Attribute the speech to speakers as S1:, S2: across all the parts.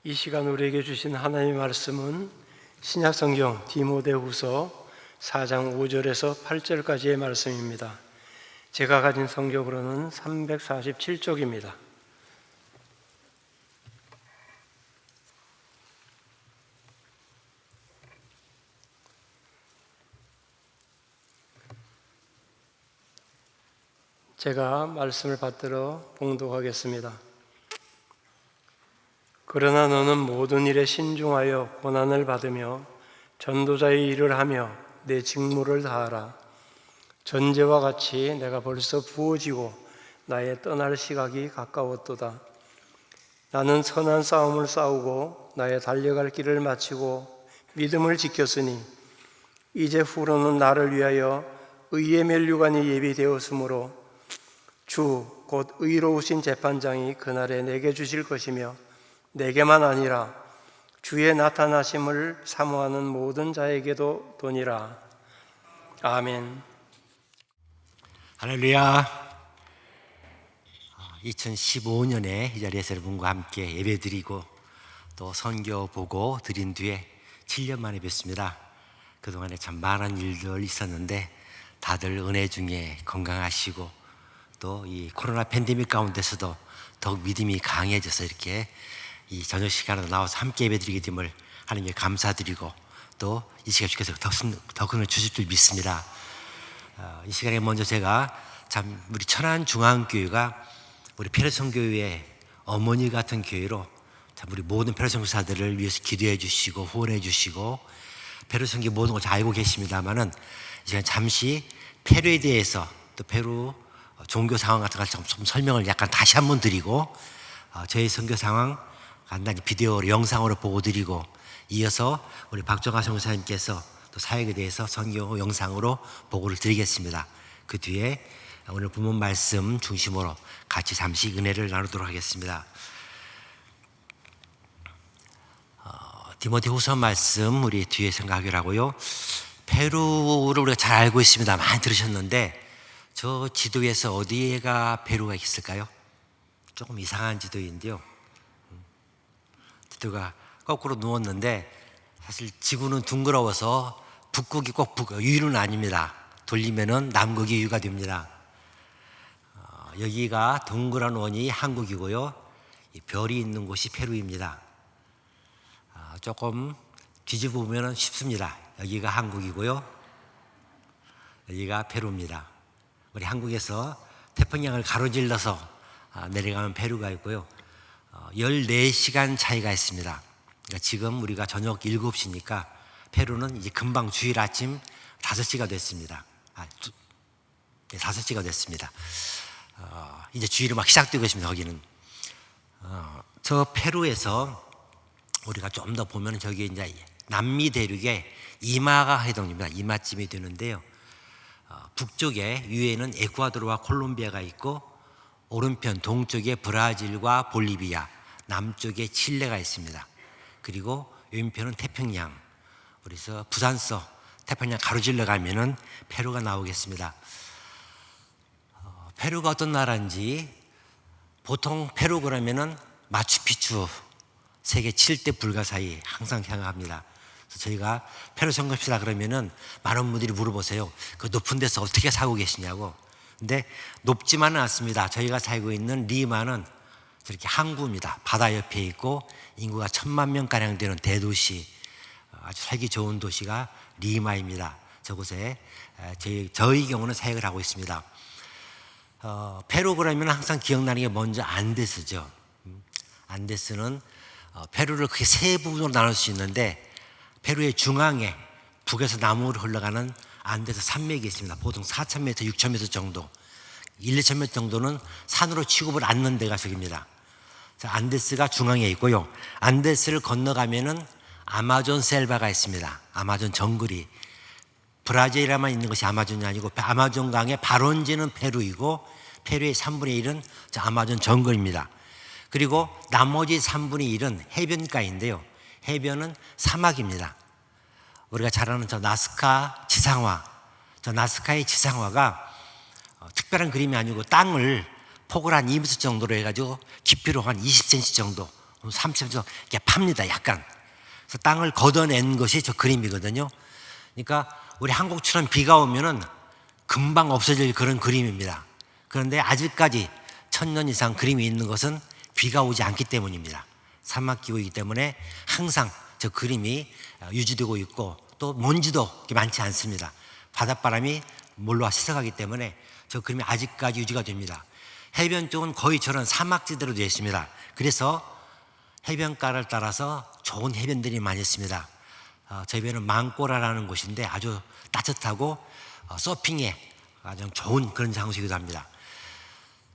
S1: 이 시간 우리에게 주신 하나님의 말씀은 신약성경 디모데후서 4장 5절에서 8절까지의 말씀입니다. 제가 가진 성경으로는 347쪽입니다. 제가 말씀을 받들어 봉독하겠습니다. 그러나 너는 모든 일에 신중하여 고난을 받으며 전도자의 일을 하며 내 직무를 다하라. 전제와 같이 내가 벌써 부어지고 나의 떠날 시각이 가까웠도다. 나는 선한 싸움을 싸우고 나의 달려갈 길을 마치고 믿음을 지켰으니 이제 후로는 나를 위하여 의의 면류관이 예비되었으므로 주 곧 의로우신 재판장이 그날에 내게 주실 것이며 내게만 아니라 주의 나타나심을 사모하는 모든 자에게도 도니라. 아멘.
S2: 할렐루야. 2015년에 이 자리에서 여러분과 함께 예배드리고 또 선교 보고 드린 뒤에 7년 만에 뵙습니다. 그동안에 참 많은 일들 있었는데 다들 은혜 중에 건강하시고 또 이 코로나 팬데믹 가운데서도 더욱 믿음이 강해져서 이렇게 이 저녁 시간에 나와서 함께 예배드리게 됨을 하나님께 감사드리고 또 이 시간 주께서 더 큰 을 주실 줄 믿습니다. 이 시간에 먼저 제가 참 우리 천안중앙교회가 우리 페르선교회의 어머니 같은 교회로 참 우리 모든 페르선교사들을 위해서 기도해 주시고 후원해 주시고 페르선교 모든 걸 잘 알고 계십니다만은 이 시간 잠시 페루에 대해서 또 페루 종교 상황 같은 걸 좀 설명을 약간 다시 한번 드리고 저희 선교 상황 간단히 비디오로 영상으로 보고 드리고 이어서 우리 박정하 선교사님께서 또 사역에 대해서 선교 영상으로 보고를 드리겠습니다. 그 뒤에 오늘 본문 말씀 중심으로 같이 잠시 은혜를 나누도록 하겠습니다. 디모데후서 말씀 우리 뒤에 생각하기로 하고요. 페루를 우리가 잘 알고 있습니다. 많이 들으셨는데 저 지도에서 어디가 페루가 있을까요? 조금 이상한 지도인데요. 지도가 거꾸로 누웠는데 사실 지구는 둥그러워서 북극이 꼭 유유는 아닙니다. 돌리면은 남극이 유유가 됩니다. 여기가 동그란 원이 한국이고요. 이 별이 있는 곳이 페루입니다. 조금 뒤집어 보면 쉽습니다. 여기가 한국이고요. 여기가 페루입니다. 우리 한국에서 태평양을 가로질러서 내려가면 페루가 있고요. 14시간 차이가 있습니다. 그러니까 지금 우리가 저녁 7시니까 페루는 이제 금방 주일 아침 5시가 됐습니다. 5시가 됐습니다. 이제 주일이 막 시작되고 있습니다. 거기는. 저 페루에서 우리가 좀 더 보면 저기 이제 남미 대륙의 이마가 해동입니다. 이마쯤이 되는데요. 북쪽에 위에는 에콰도르와 콜롬비아가 있고 오른편 동쪽에 브라질과 볼리비아, 남쪽에 칠레가 있습니다. 그리고 왼편은 태평양. 그래서 부산서 태평양 가로질러 가면은 페루가 나오겠습니다. 페루가 어떤 나라인지 보통 페루 그러면은 마추픽추 세계 7대 불가사의 항상 생각합니다. 그래서 저희가 페루 선교시다 그러면은 많은 분들이 물어보세요. 그 높은 데서 어떻게 살고 계시냐고. 근데 높지만은 않습니다. 저희가 살고 있는 리마는 저렇게 항구입니다. 바다 옆에 있고 인구가 1000만 명가량 되는 대도시, 아주 살기 좋은 도시가 리마입니다. 저곳에 저희 경우는 사역을 하고 있습니다. 페루 그러면 항상 기억나는 게 먼저 안데스죠. 안데스는 페루를 크게 세 부분으로 나눌 수 있는데 페루의 중앙에 북에서 남으로 흘러가는 안데스 산맥이 있습니다. 보통 4,000m, 6,000m 정도, 1,2,000m 정도는 산으로 취급을 않는 데가 저기입니다. 안데스가 중앙에 있고요. 안데스를 건너가면은 아마존 셀바가 있습니다. 아마존 정글이. 브라질에만 있는 것이 아마존이 아니고 아마존 강의 발원지는 페루이고 페루의 3분의 1은 아마존 정글입니다. 그리고 나머지 3분의 1은 해변가인데요. 해변은 사막입니다. 우리가 잘 아는 저 나스카 지상화, 저 나스카의 지상화가 특별한 그림이 아니고 땅을 폭을 한 2m 정도로 해가지고 깊이로 한 20cm 정도 3cm 이렇게 팝니다. 약간. 그래서 땅을 걷어낸 것이 저 그림이거든요. 그러니까 우리 한국처럼 비가 오면은 금방 없어질 그런 그림입니다. 그런데 아직까지 1000년 이상 그림이 있는 것은 비가 오지 않기 때문입니다. 사막기후이기 때문에 항상 저 그림이 유지되고 있고 또 먼지도 그렇게 많지 않습니다. 바닷바람이 몰려와 씻어가기 때문에 저 그림이 아직까지 유지가 됩니다. 해변 쪽은 거의 저런 사막지대로 되어 있습니다. 그래서 해변가를 따라서 좋은 해변들이 많이 있습니다. 저희 배는 망꼬라라는 곳인데 아주 따뜻하고 서핑에 아주 좋은 그런 장소이기도 합니다.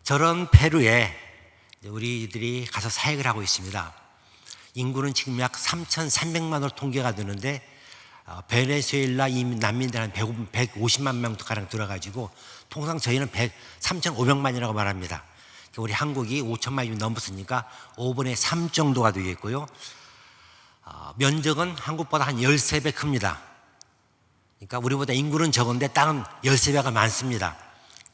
S2: 저런 페루에 우리들이 가서 사역을 하고 있습니다. 인구는 지금 약 3,300만으로 통계가 되는데 베네수엘라 이민 난민들 한 150만 명도 가량 들어가지고 통상 저희는 3,500만이라고 말합니다. 우리 한국이 5천만이 넘었으니까 5분의 3 정도가 되겠고요. 면적은 한국보다 한 13배 큽니다. 그러니까 우리보다 인구는 적은데 땅은 13배가 많습니다.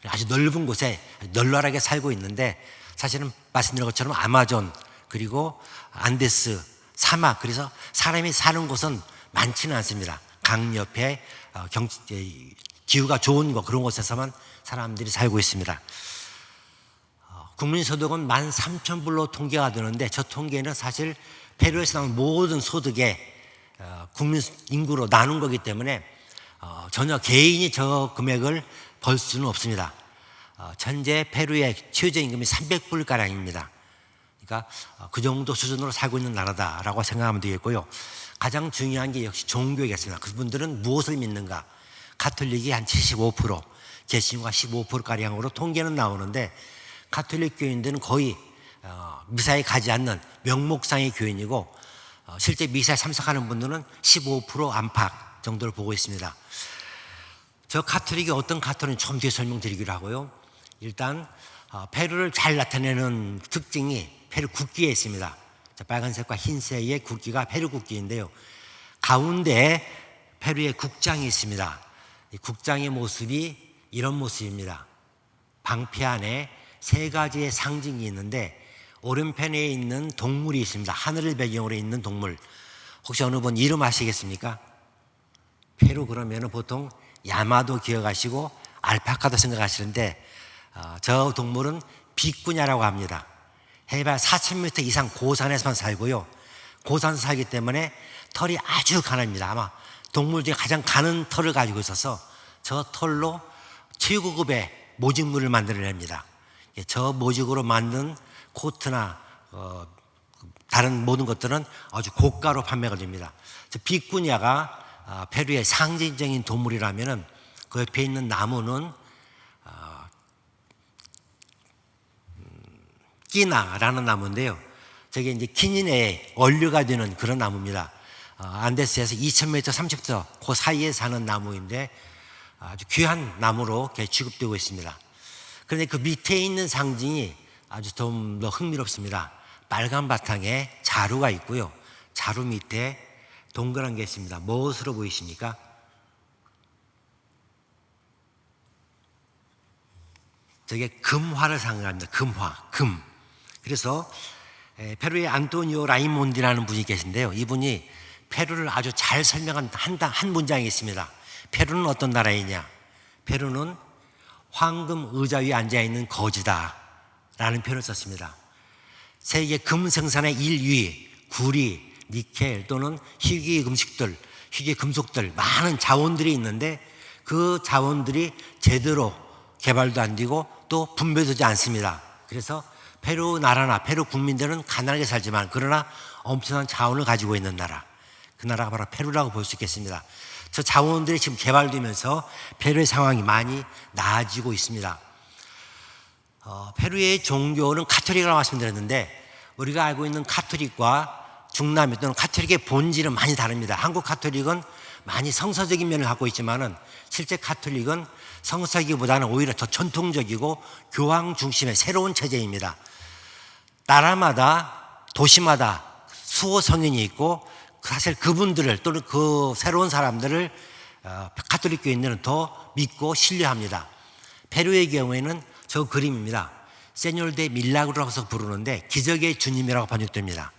S2: 아주 넓은 곳에 널널하게 살고 있는데 사실은 말씀드린 것처럼 아마존 그리고 안데스 사막, 그래서 사람이 사는 곳은 많지는 않습니다. 강 옆에 기후가 좋은 곳, 그런 곳에서만 사람들이 살고 있습니다. 국민소득은 13,000불로 통계가 되는데 저 통계는 사실 페루에서 나온 모든 소득의 국민 인구로 나눈 거기 때문에 전혀 개인이 저 금액을 벌 수는 없습니다. 현재 페루의 최저임금이 300불가량입니다. 그러니까 그 정도 수준으로 살고 있는 나라다라고 생각하면 되겠고요. 가장 중요한 게 역시 종교이겠습니다. 그분들은 무엇을 믿는가? 가톨릭이 한 75%, 개신교가 15%가량으로 통계는 나오는데 가톨릭 교인들은 거의 미사에 가지 않는 명목상의 교인이고 실제 미사에 참석하는 분들은 15% 안팎 정도를 보고 있습니다. 저 가톨릭이 어떤 가톨릭인지 좀 뒤에 설명드리기로 하고요. 일단 페루를 잘 나타내는 특징이 페루 국기에 있습니다. 빨간색과 흰색의 국기가 페루 국기인데요. 가운데에 페루의 국장이 있습니다. 이 국장의 모습이 이런 모습입니다. 방패 안에 3가지의 상징이 있는데 오른편에 있는 동물이 있습니다. 하늘을 배경으로 있는 동물. 혹시 어느 분 이름 아시겠습니까? 페루 그러면 보통 야마도 기억하시고 알파카도 생각하시는데 저 동물은 비꾸냐라고 합니다. 해발 4,000m 이상 고산에서만 살고요. 고산에서 살기 때문에 털이 아주 가늡니다. 아마 동물 중에 가장 가는 털을 가지고 있어서 저 털로 최고급의 모직물을 만들어냅니다. 저 모직으로 만든 코트나 다른 모든 것들은 아주 고가로 판매가 됩니다. 저 비꾸냐가 페루의 상징적인 동물이라면은 그 옆에 있는 나무는 끼나라는 나무인데요. 저게 이제 키닌의 원료가 되는 그런 나무입니다. 안데스에서 2,000m, 30m 그 사이에 사는 나무인데 아주 귀한 나무로 취급되고 있습니다. 그런데 그 밑에 있는 상징이 아주 좀 더 흥미롭습니다. 빨간 바탕에 자루가 있고요. 자루 밑에 동그란 게 있습니다. 무엇으로 보이십니까? 저게 금화를 상징합니다. 금. 그래서 페루의 안토니오 라이몬디라는 분이 계신데요. 이분이 페루를 아주 잘 설명한 한 문장이 있습니다. 페루는 어떤 나라이냐? 페루는 황금 의자 위에 앉아있는 거지다 라는 표현을 썼습니다. 세계 금 생산의 1위, 구리, 니켈 또는 희귀 음식들, 희귀 금속들, 많은 자원들이 있는데 그 자원들이 제대로 개발도 안 되고 또 분배되지 않습니다. 그래서 페루 나라나 페루 국민들은 가난하게 살지만 그러나 엄청난 자원을 가지고 있는 나라, 그 나라가 바로 페루라고 볼 수 있겠습니다. 저 자원들이 지금 개발되면서 페루의 상황이 많이 나아지고 있습니다. 페루의 종교는 카톨릭이라고 말씀드렸는데 우리가 알고 있는 카톨릭과 중남미 또는 카톨릭의 본질은 많이 다릅니다. 한국 카톨릭은 많이 성서적인 면을 갖고 있지만은 실제 카톨릭은 성서기보다는 오히려 더 전통적이고 교황 중심의 새로운 체제입니다. 나라마다 도시마다 수호 성인이 있고 사실 그분들을 또는 그 새로운 사람들을 카톨릭 교인들은 더 믿고 신뢰합니다. 페루의 경우에는 저 그림입니다. 세뇨르 데 밀라그로라고 부르는데 기적의 주님이라고 번역됩니다.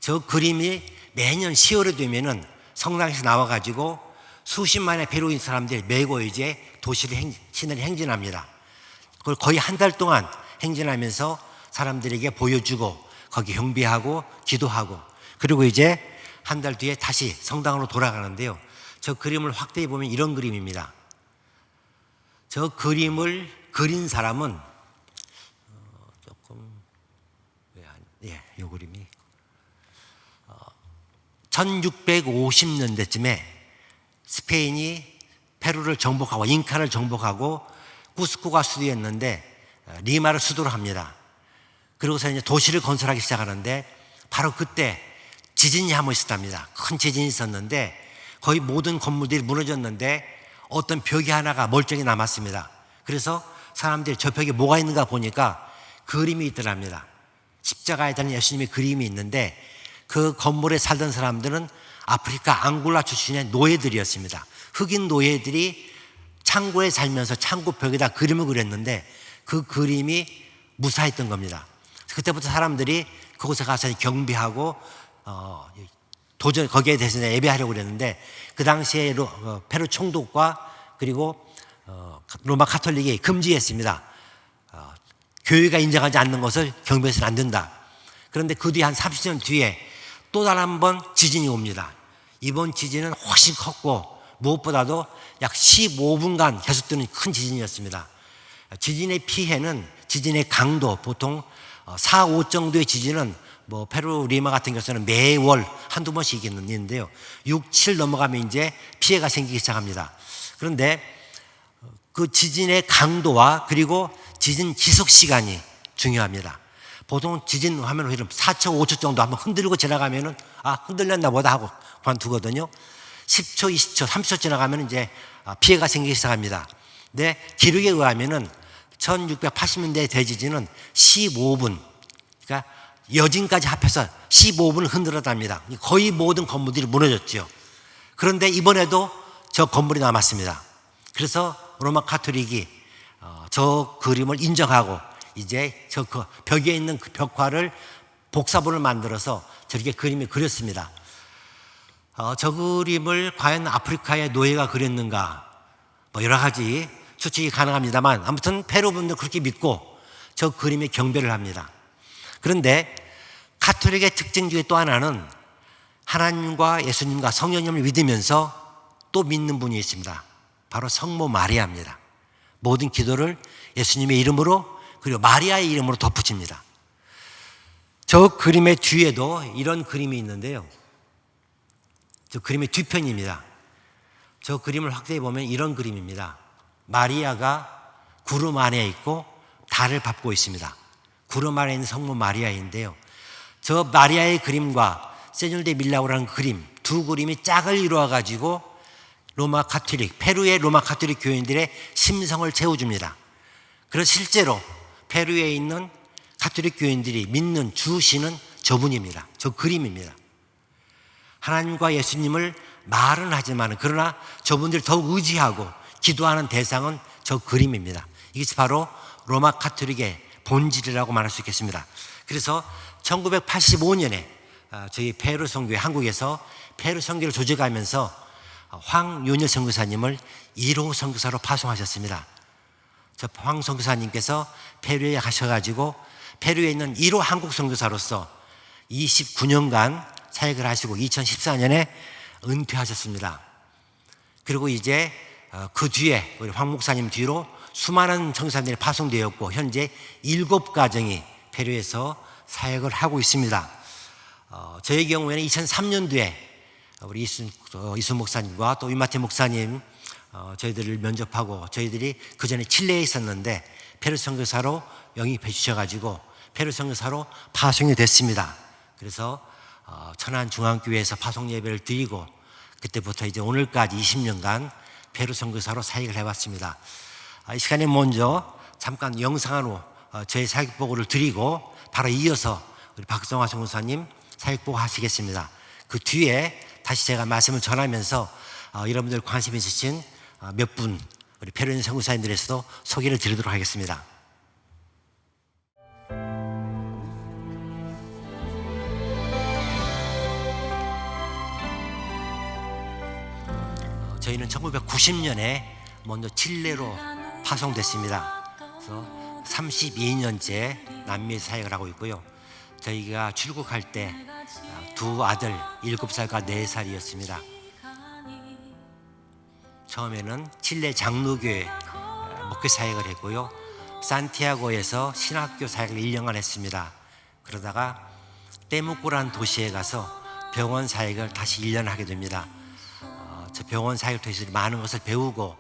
S2: 저 그림이 매년 10월에 되면은 성당에서 나와가지고 수십만의 페루인 사람들이 메고 이제 시내를 행진합니다. 그걸 거의 한 달 동안 행진하면서 사람들에게 보여주고 거기 경배하고 기도하고, 그리고 이제 한 달 뒤에 다시 성당으로 돌아가는데요. 저 그림을 확대해 보면 이런 그림입니다. 저 그림을 그린 사람은 이 그림이 1650년대쯤에 스페인이 페루를 정복하고 잉카를 정복하고 쿠스코가 수도였는데 리마를 수도로 합니다. 그러고서 이제 도시를 건설하기 시작하는데 바로 그때 지진이 한번 있었답니다. 큰 지진이 있었는데 거의 모든 건물들이 무너졌는데 어떤 벽이 하나가 멀쩡히 남았습니다. 그래서 사람들이 저 벽에 뭐가 있는가 보니까 그림이 있더랍니다. 십자가에 달린 예수님의 그림이 있는데 그 건물에 살던 사람들은 아프리카 앙골라 출신의 노예들이었습니다. 흑인 노예들이 창고에 살면서 창고 벽에다 그림을 그렸는데 그 그림이 무사했던 겁니다. 그때부터 사람들이 그곳에 가서 경배하고 도저히 거기에 대해서 예배하려고 그랬는데 그 당시에 페루 총독과 그리고 로마 카톨릭이 금지했습니다. 교회가 인정하지 않는 것을 경배해서는 안 된다. 그런데 그 뒤에 한 30년 뒤에 또 다른 한 번 지진이 옵니다. 이번 지진은 훨씬 컸고 무엇보다도 약 15분간 계속되는 큰 지진이었습니다. 지진의 피해는 지진의 강도 보통 4, 5 정도의 지진은 뭐 페루 리마 같은 경우는 매월 한두 번씩 있는데요. 6, 7 넘어가면 이제 피해가 생기기 시작합니다. 그런데 그 지진의 강도와 그리고 지진 지속 시간이 중요합니다. 보통 지진 하면 4초, 5초 정도 한번 흔들고 지나가면은 흔들렸나 보다 하고 그만두거든요. 10초, 20초, 30초 지나가면 이제 피해가 생기기 시작합니다. 근데 기록에 의하면은 1680년대 대지진은 15분, 그러니까 여진까지 합해서 15분을 흔들었답니다. 거의 모든 건물들이 무너졌죠. 그런데 이번에도 저 건물이 남았습니다. 그래서 로마 카톨릭이 저 그림을 인정하고 이제 저 벽에 있는 그 벽화를 복사본을 만들어서 저렇게 그림을 그렸습니다. 저 그림을 과연 아프리카의 노예가 그렸는가? 뭐 여러 가지 추측이 가능합니다만 아무튼 페루 분들 그렇게 믿고 저 그림에 경배를 합니다. 그런데 가톨릭의 특징 중에 또 하나는 하나님과 예수님과 성령님을 믿으면서 또 믿는 분이 있습니다. 바로 성모 마리아입니다. 모든 기도를 예수님의 이름으로 그리고 마리아의 이름으로 덧붙입니다. 저 그림의 뒤에도 이런 그림이 있는데요. 저 그림의 뒤편입니다. 저 그림을 확대해 보면 이런 그림입니다. 마리아가 구름 안에 있고 달을 밟고 있습니다. 구름 안에 있는 성모 마리아인데요. 저 마리아의 그림과 세뇰 데 밀라우라는 그림, 두 그림이 짝을 이루어 가지고 로마 카톨릭, 페루의 로마 카톨릭 교인들의 심성을 채워줍니다. 그래서 실제로 페루에 있는 카톨릭 교인들이 믿는 주신은 저분입니다. 저 그림입니다. 하나님과 예수님을 말은 하지만 그러나 저분들이 더욱 의지하고 기도하는 대상은 저 그림입니다. 이것이 바로 로마 카톨릭의 본질이라고 말할 수 있겠습니다. 그래서 1985년에 저희 페루 선교회 한국에서 페루 선교를 조직하면서 황윤일 선교사님을 1호 선교사로 파송하셨습니다. 저 황 선교사님께서 페루에 가셔가지고 페루에 있는 1호 한국 선교사로서 29년간 사역을 하시고 2014년에 은퇴하셨습니다. 그리고 이제 그 뒤에 우리 황 목사님 뒤로 수많은 선교사님들이 파송되었고 현재 7가정이 페루에서 사역을 하고 있습니다. 저의 경우에는 2003년도에 우리 이순 목사님과 또 이마태 목사님 저희들을 면접하고 저희들이 그 전에 칠레에 있었는데 페루 선교사로 영입해 주셔가지고 페루 선교사로 파송이 됐습니다. 그래서 천안중앙교회에서 파송 예배를 드리고 그때부터 이제 오늘까지 20년간 페루 선교사로 사역을 해왔습니다. 이 시간에 먼저 잠깐 영상으로 저의 사역 보고를 드리고 바로 이어서 우리 박성화 선교사님 사역 보고 하시겠습니다. 그 뒤에 다시 제가 말씀을 전하면서 여러분들 관심 있으신 몇 분 우리 페루인 선교사님들에서도 소개를 드리도록 하겠습니다. 저희는 1990년에 먼저 칠레로 파송됐습니다. 그래서 32년째 남미 사역을 하고 있고요. 저희가 출국할 때 두 아들 7살과 4살이었습니다. 처음에는 칠레 장로교회 목회 사역을 했고요. 산티아고에서 신학교 사역을 1년간 했습니다. 그러다가 때무코라는 도시에 가서 병원 사역을 다시 1년 하게 됩니다. 저 병원 사역을 통해서 많은 것을 배우고,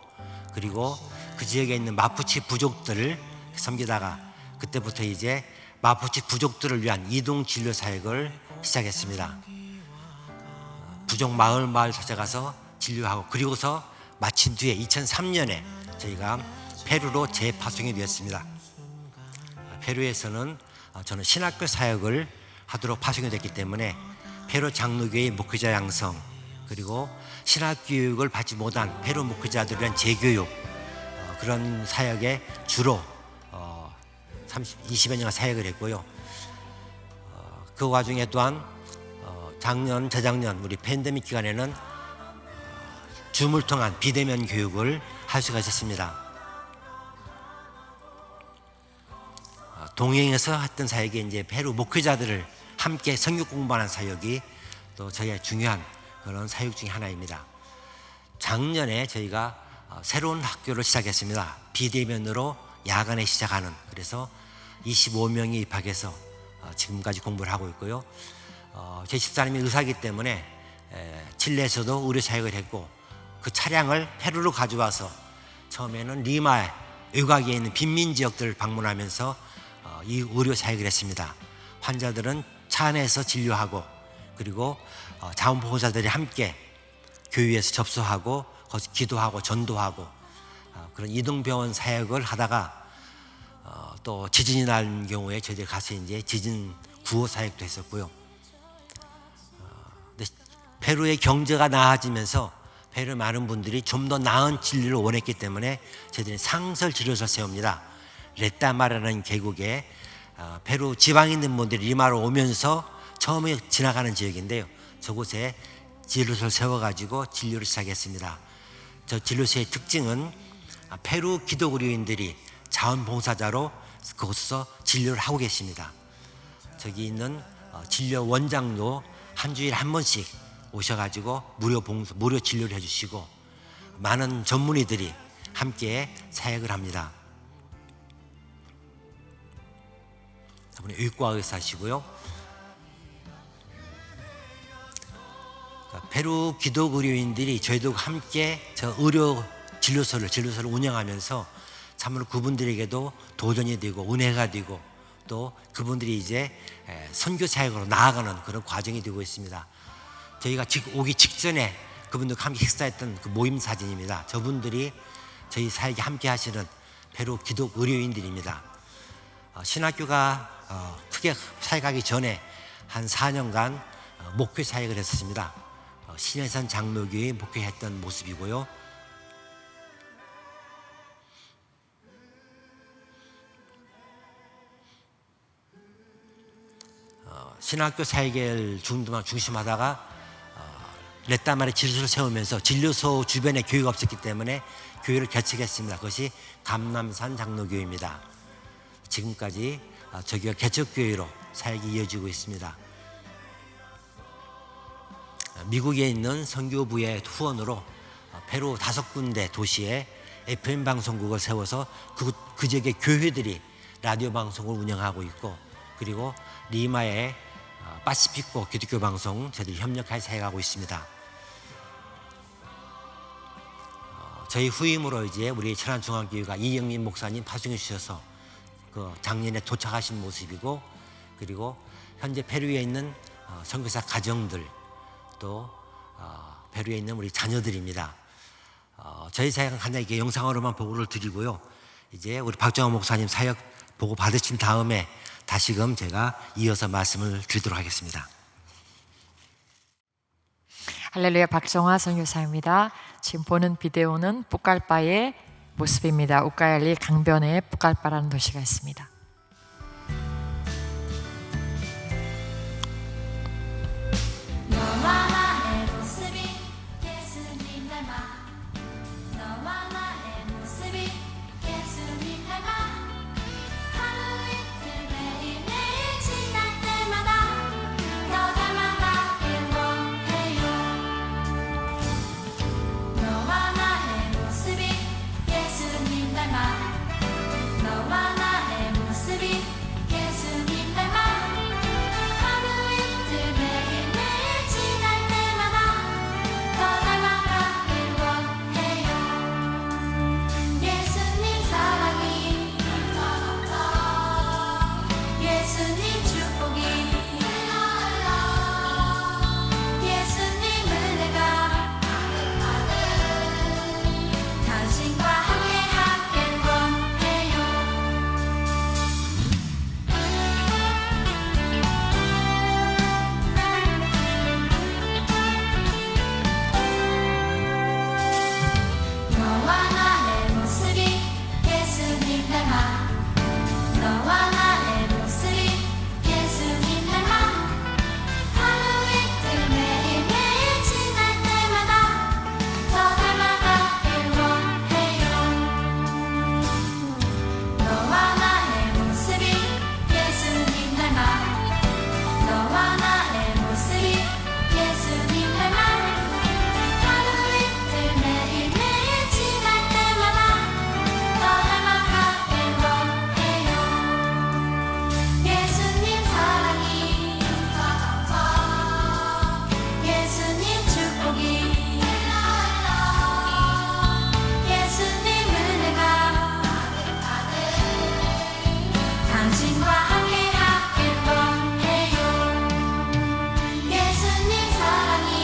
S2: 그리고 그 지역에 있는 마푸치 부족들을 섬기다가 그때부터 이제 마푸치 부족들을 위한 이동 진료 사역을 시작했습니다. 부족 마을 찾아가서 진료하고, 그리고서 마친 뒤에 2003년에 저희가 페루로 재파송이 되었습니다. 페루에서는 저는 신학교 사역을 하도록 파송이 됐기 때문에 페루 장로교회 목회자 양성, 그리고 신학교육을 받지 못한 페루 목회자들을 위한 재교육, 그런 사역에 주로 20여 년간 사역을 했고요. 그 와중에 또한 작년, 재작년 우리 팬데믹 기간에는 줌을 통한 비대면 교육을 할 수가 있었습니다. 동행해서 했던 사역이 이제 페루 목회자들을 함께 성경 공부하는 사역이 또 저희의 중요한 그런 사역 중에 하나입니다. 작년에 저희가 새로운 학교를 시작했습니다. 비대면으로 야간에 시작하는, 그래서 25명이 입학해서 지금까지 공부를 하고 있고요. 제 집사람이 의사이기 때문에 칠레에서도 의료 사역을 했고, 그 차량을 페루로 가져와서 처음에는 리마 외곽에 있는 빈민 지역들을 방문하면서 이 의료 사역을 했습니다. 환자들은 차 안에서 진료하고, 그리고 자원보호자들이 함께 교회에서 접수하고 거기서 기도하고 전도하고, 그런 이동병원 사역을 하다가 또 지진이 난 경우에 저희들 가서 이제 지진 구호 사역도 했었고요. 근데 페루의 경제가 나아지면서 페루 많은 분들이 좀 더 나은 진료를 원했기 때문에 저희들이 상설 진료소를 세웁니다. 레따마라는 계곡에 페루 지방에 있는 분들이 리마로 오면서 처음에 지나가는 지역인데요. 저곳에 진료소를 세워가지고 진료를 시작했습니다. 저 진료소의 특징은 페루 기독의료인들이 자원봉사자로 그곳에서 진료를 하고 계십니다. 저기 있는 진료 원장도 한 주일에 한 번씩 오셔가지고 무료 진료를 해주시고, 많은 전문의들이 함께 사역을 합니다. 저분이 의과 의사시고요. 페루 기독 의료인들이 저희도 함께 저 의료 진료소를 운영하면서 참으로 그분들에게도 도전이 되고 은혜가 되고, 또 그분들이 이제 선교 사역으로 나아가는 그런 과정이 되고 있습니다. 저희가 오기 직전에 그분들과 함께 식사했던 그 모임 사진입니다. 저분들이 저희 사역에 함께 하시는 페루 기독 의료인들입니다. 신학교가 크게 사역하기 전에 한 4년간 목회 사역을 했었습니다. 신해산 장로교에 목회했던 모습이고요. 신학교 사역을 중심하다가 레따마리 진료소를 세우면서 진료소 주변에 교회가 없었기 때문에 교회를 개척했습니다. 그것이 감남산 장로교회입니다. 지금까지 저기가 개척교회로 사역이 이어지고 있습니다. 미국에 있는 선교부의 후원으로 페루 5군데 도시에 FM 방송국을 세워서 그 지역의 교회들이 라디오 방송을 운영하고 있고, 그리고 리마의 파시피코 기독교 방송 저희들이 협력하여 사역하고 있습니다. 저희 후임으로 이제 우리 천안중앙교회가 이영민 목사님 파송해 주셔서 그 작년에 도착하신 모습이고, 그리고 현재 페루에 있는 선교사 가정들, 또 페루에 있는 우리 자녀들입니다. 저희 사역은 간단히 이렇게 영상으로만 보고를 드리고요. 이제 우리 박정환 목사님 사역 보고 받으신 다음에 다시금 제가 이어서 말씀을 드리도록 하겠습니다.
S3: 할렐루야, 박정화 선교사입니다. 지금 보는 비디오는 뿌깔바의 모습입니다. 우카얄리 강변에 뿌깔바라는 도시가 있습니다.
S4: 너와 나의 모습이 예수님 닮아 예수님 축복이 예수님 은혜가 당신과 함께하길 원해요. 너와 나의 모습이 예수님 닮아 너와 나의 모습이 예수님 닮아 하루 이틀 매일매일 지날 때마다 더 닮아가길 원해요. 너와 나의 모습이 예수님 닮아 너와 나의 모습이 예수님 닮아 하루 이틀 매일매일 지날 때마다 더 닮아가길 원해요. 예수님 사랑이 예수님 축복이 예수님 은혜가 당신과 함께하길 원해요. 예수님 사랑이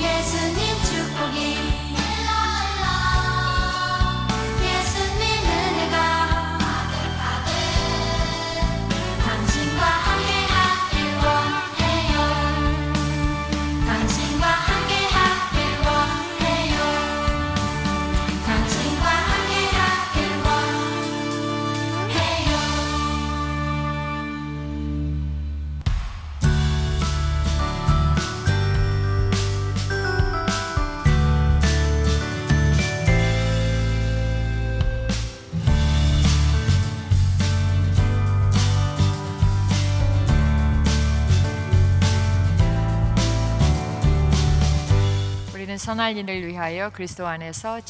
S4: 예수님 축복이 예수님 은혜가 당신과 함께하길 원해요. 당신과 함께하길 원해요. 당신과 함께하길 원해요.
S3: 우리는 선할 일을 위하여 그리스도 안에서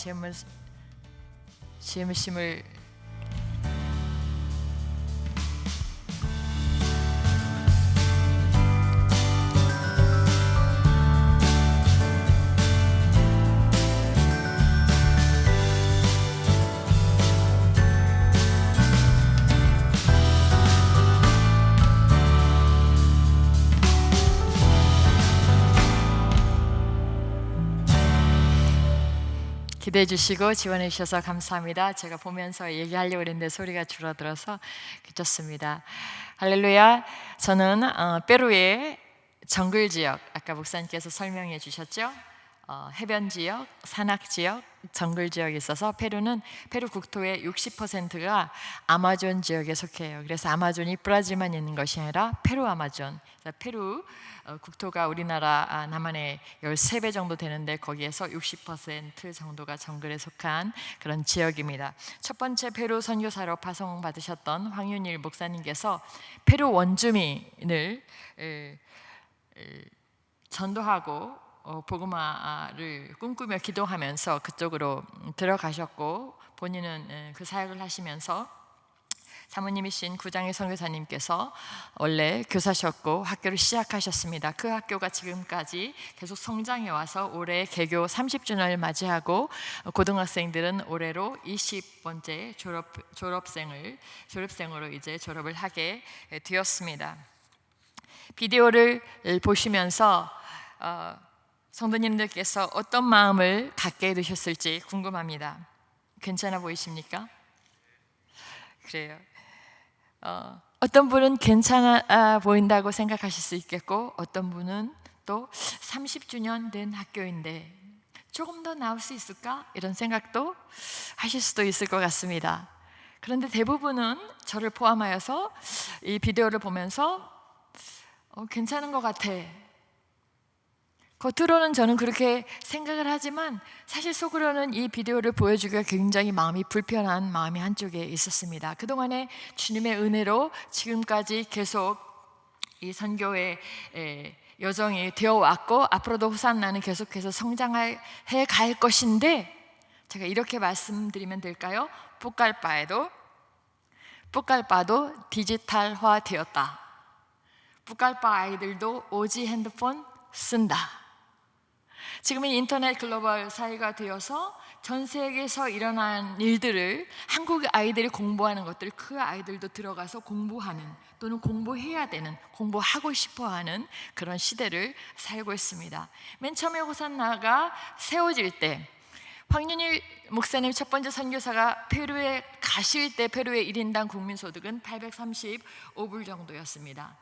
S3: 지음심을 기대해 주시고 지원해 주셔서 감사합니다. 제가 보면서 얘기하려고 했는데 소리가 줄어들어서 그쳤습니다. 할렐루야. 저는 페루의 정글 지역, 아까 목사님께서 설명해 주셨죠? 해변 지역, 산악 지역, 정글 지역이 있어서 페루 국토의 60%가 아마존 지역에 속해요. 그래서 아마존이 브라질만 있는 것이 아니라 페루 아마존. 페루 국토가 우리나라 남한의 13배 정도 되는데 거기에서 60% 정도가 정글에 속한 그런 지역입니다. 첫 번째 페루 선교사로 파송 받으셨던 황윤일 목사님께서 페루 원주민을 전도하고 복음화를 꿈꾸며 기도하면서 그쪽으로 들어가셨고 본인은 그 사역을 하시면서 사모님이신 구장의 선교사님께서 원래 교사셨고 학교를 시작하셨습니다. 그 학교가 지금까지 계속 성장해 와서 올해 개교 30주년을 맞이하고 고등학생들은 올해로 20번째 졸업생으로 이제 졸업을 하게 되었습니다. 비디오를 보시면서 성도님들께서 어떤 마음을 갖게 되셨을지 궁금합니다. 괜찮아 보이십니까? 그래요. 어떤 분은 괜찮아 보인다고 생각하실 수 있겠고 어떤 분은 또 30주년 된 학교인데 조금 더 나을 수 있을까? 이런 생각도 하실 수도 있을 것 같습니다. 그런데 대부분은 저를 포함하여서 이 비디오를 보면서 괜찮은 것 같아. 겉으로는 저는 그렇게 생각을 하지만 사실 속으로는 이 비디오를 보여주기가 굉장히 마음이 불편한 마음이 한쪽에 있었습니다. 그동안에 주님의 은혜로 지금까지 계속 이 선교의 여정이 되어 왔고 앞으로도 호산나는 계속해서 성장해 갈 것인데 제가 이렇게 말씀드리면 될까요? 풋갈바도 디지털화 되었다. 풋갈바 아이들도 오지 핸드폰 쓴다. 지금은 인터넷 글로벌 사회가 되어서 전 세계에서 일어난 일들을 한국 아이들이 공부하는 것들을 그 아이들도 들어가서 공부하는 또는 공부해야 되는, 공부하고 싶어하는 그런 시대를 살고 있습니다. 맨 처음에 호산나가 세워질 때 황윤일 목사님 첫 번째 선교사가 페루에 가실 때 페루의 1인당 국민소득은 835불 정도였습니다.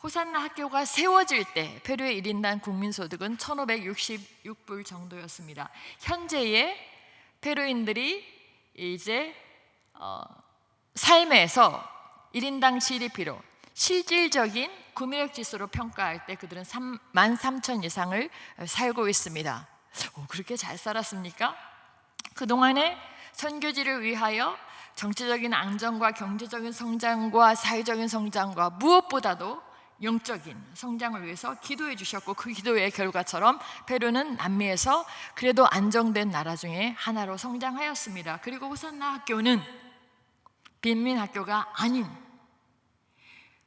S3: 호산나 학교가 세워질 때 페루의 1인당 국민소득은 1566불 정도였습니다. 현재의 페루인들이 이제 삶에서 1인당 GDP로 실질적인 구매력 지수로 평가할 때 그들은 13,000 이상을 살고 있습니다. 그렇게 잘 살았습니까? 그동안에 선교지를 위하여 정치적인 안정과 경제적인 성장과 사회적인 성장과 무엇보다도 영적인 성장을 위해서 기도해 주셨고, 그 기도의 결과처럼 페루는 남미에서 그래도 안정된 나라 중에 하나로 성장하였습니다. 그리고 호산나 학교는 빈민 학교가 아닌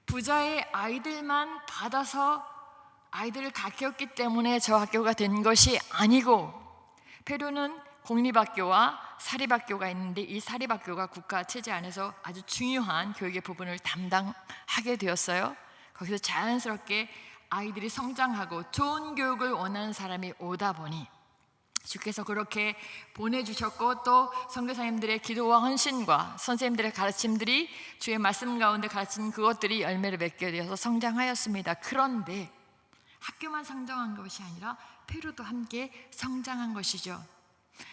S3: 부자의 아이들만 받아서 아이들을 가르쳤기 때문에 저 학교가 된 것이 아니고, 페루는 공립학교와 사립학교가 있는데 이 사립학교가 국가 체제 안에서 아주 중요한 교육의 부분을 담당하게 되었어요. 거기서 자연스럽게 아이들이 성장하고 좋은 교육을 원하는 사람이 오다 보니 주께서 그렇게 보내주셨고, 또 선교사님들의 기도와 헌신과 선생님들의 가르침들이 주의 말씀 가운데 가르친 그것들이 열매를 맺게 되어서 성장하였습니다. 그런데 학교만 성장한 것이 아니라 페루도 함께 성장한 것이죠.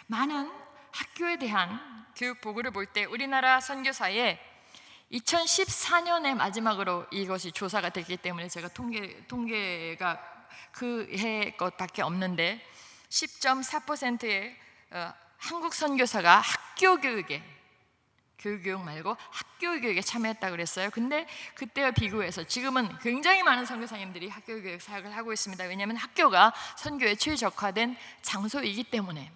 S3: 많은 학교에 대한 교육 보고를 볼 때 우리나라 선교사에 2014년에 마지막으로 이것이 조사가 됐기 때문에 제가 통계가 그 해 것밖에 없는데 10.4%의 한국 선교사가 학교 교육에, 교육 말고 학교 교육에 참여했다고 그랬어요. 근데 그때와 비교해서 지금은 굉장히 많은 선교사님들이 학교 교육 사역을 하고 있습니다. 왜냐하면 학교가 선교에 최적화된 장소이기 때문에.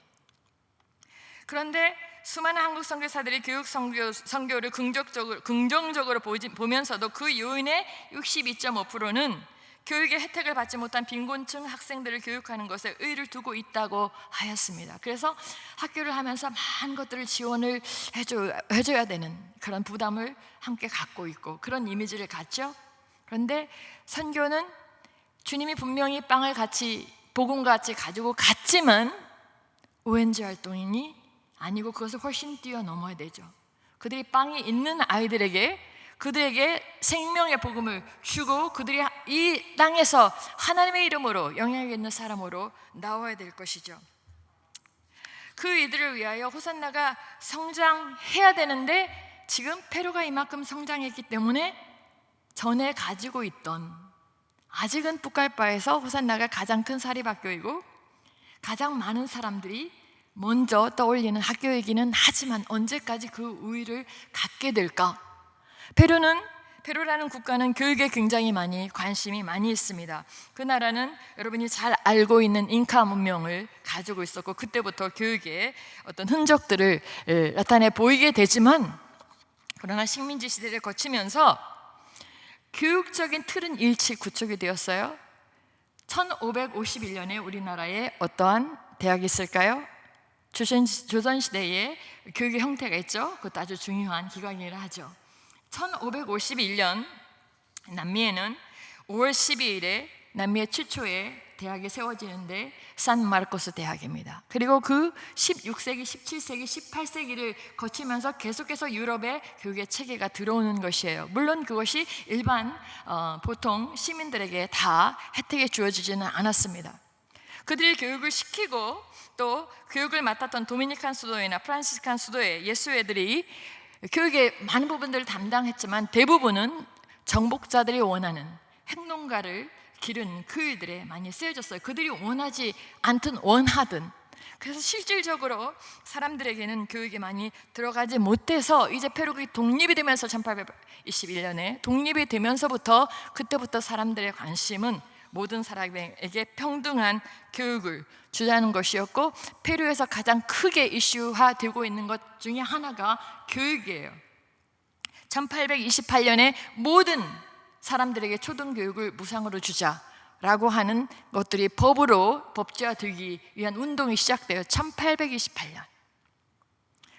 S3: 그런데 수많은 한국 선교사들이 교육 선교를 긍정적으로 보면서도 그 요인의 62.5%는 교육의 혜택을 받지 못한 빈곤층 학생들을 교육하는 것에 의의를 두고 있다고 하였습니다. 그래서 학교를 하면서 많은 것들을 지원을 해줘야 되는 그런 부담을 함께 갖고 있고 그런 이미지를 갖죠. 그런데 선교는 주님이 분명히 빵을 같이 복음같이 가지고 갔지만 ONG 활동이니 아니고 그것을 훨씬 뛰어넘어야 되죠. 그들이 빵이 있는 아이들에게 그들에게 생명의 복음을 주고 그들이 이 땅에서 하나님의 이름으로 영향력 있는 사람으로 나와야 될 것이죠. 그 이들을 위하여 호산나가 성장해야 되는데 지금 페루가 이만큼 성장했기 때문에 전에 가지고 있던, 아직은 북갈바에서 호산나가 가장 큰 사립학교이고 가장 많은 사람들이 먼저 떠올리는 학교이기는 하지만 언제까지 그 우위를 갖게 될까? 페루라는 국가는 교육에 굉장히 관심이 많이 있습니다. 그 나라는 여러분이 잘 알고 있는 잉카 문명을 가지고 있었고 그때부터 교육의 어떤 흔적들을 나타내 보이게 되지만, 그러나 식민지 시대를 거치면서 교육적인 틀은 일치 구축이 되었어요. 1551년에 우리나라에 어떠한 대학이 있을까요? 조선시대에 교육의 형태가 있죠. 그것도 아주 중요한 기관이라 하죠. 1551년 남미에는 5월 12일에 남미의 최초의 대학이 세워지는데 산마르코스 대학입니다. 그리고 그 16세기, 17세기, 18세기를 거치면서 계속해서 유럽의 교육의 체계가 들어오는 것이에요. 물론 그것이 일반 보통 시민들에게 다 혜택이 주어지지는 않았습니다. 그들이 교육을 시키고 또 교육을 맡았던 도미니칸 수도회나 프란시스칸 수도회 예수회들이 교육의 많은 부분들을 담당했지만 대부분은 정복자들이 원하는 행동가를 기른 그 일들에 많이 쓰여졌어요. 그들이 원하지 않든 원하든. 그래서 실질적으로 사람들에게는 교육이 많이 들어가지 못해서 이제 페루가 독립이 되면서 1821년에 독립이 되면서부터 그때부터 사람들의 관심은 모든 사람에게 평등한 교육을 주자는 것이었고, 페루에서 가장 크게 이슈화되고 있는 것 중에 하나가 교육이에요. 1828년에 모든 사람들에게 초등교육을 무상으로 주자 라고 하는 것들이 법으로 법제화되기 위한 운동이 시작돼요. 1828년.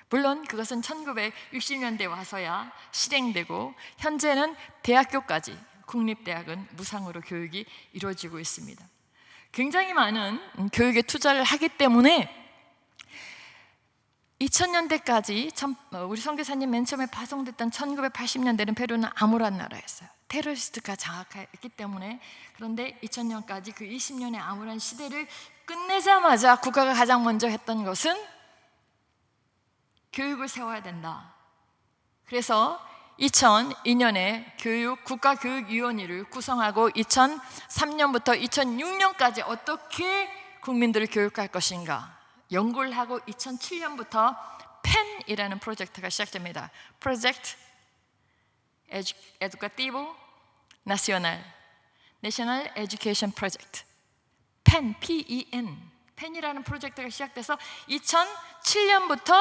S3: 물론 그것은 1960년대 와서야 실행되고 현재는 대학교까지 국립대학은 무상으로 교육이 이루어지고 있습니다. 굉장히 많은 교육에 투자를 하기 때문에 2000년대까지 우리 선교사님 맨 처음에 파송됐던 1980년대는 페루는 암울한 나라였어요. 테러리스트가 장악했기 때문에. 그런데 2000년까지 그 20년의 암울한 시대를 끝내자마자 국가가 가장 먼저 했던 것은 교육을 세워야 된다. 그래서 2002년에 국가교육위원회를 구성하고 2003년부터 2006년까지 어떻게 국민들을 교육할 것인가 연구를 하고 2007년부터 펜이라는 프로젝트가 시작됩니다. 프로젝트 Educativo Nacional, National Education Project. 펜, PEN, 펜이라는 프로젝트가 시작돼서 2007년부터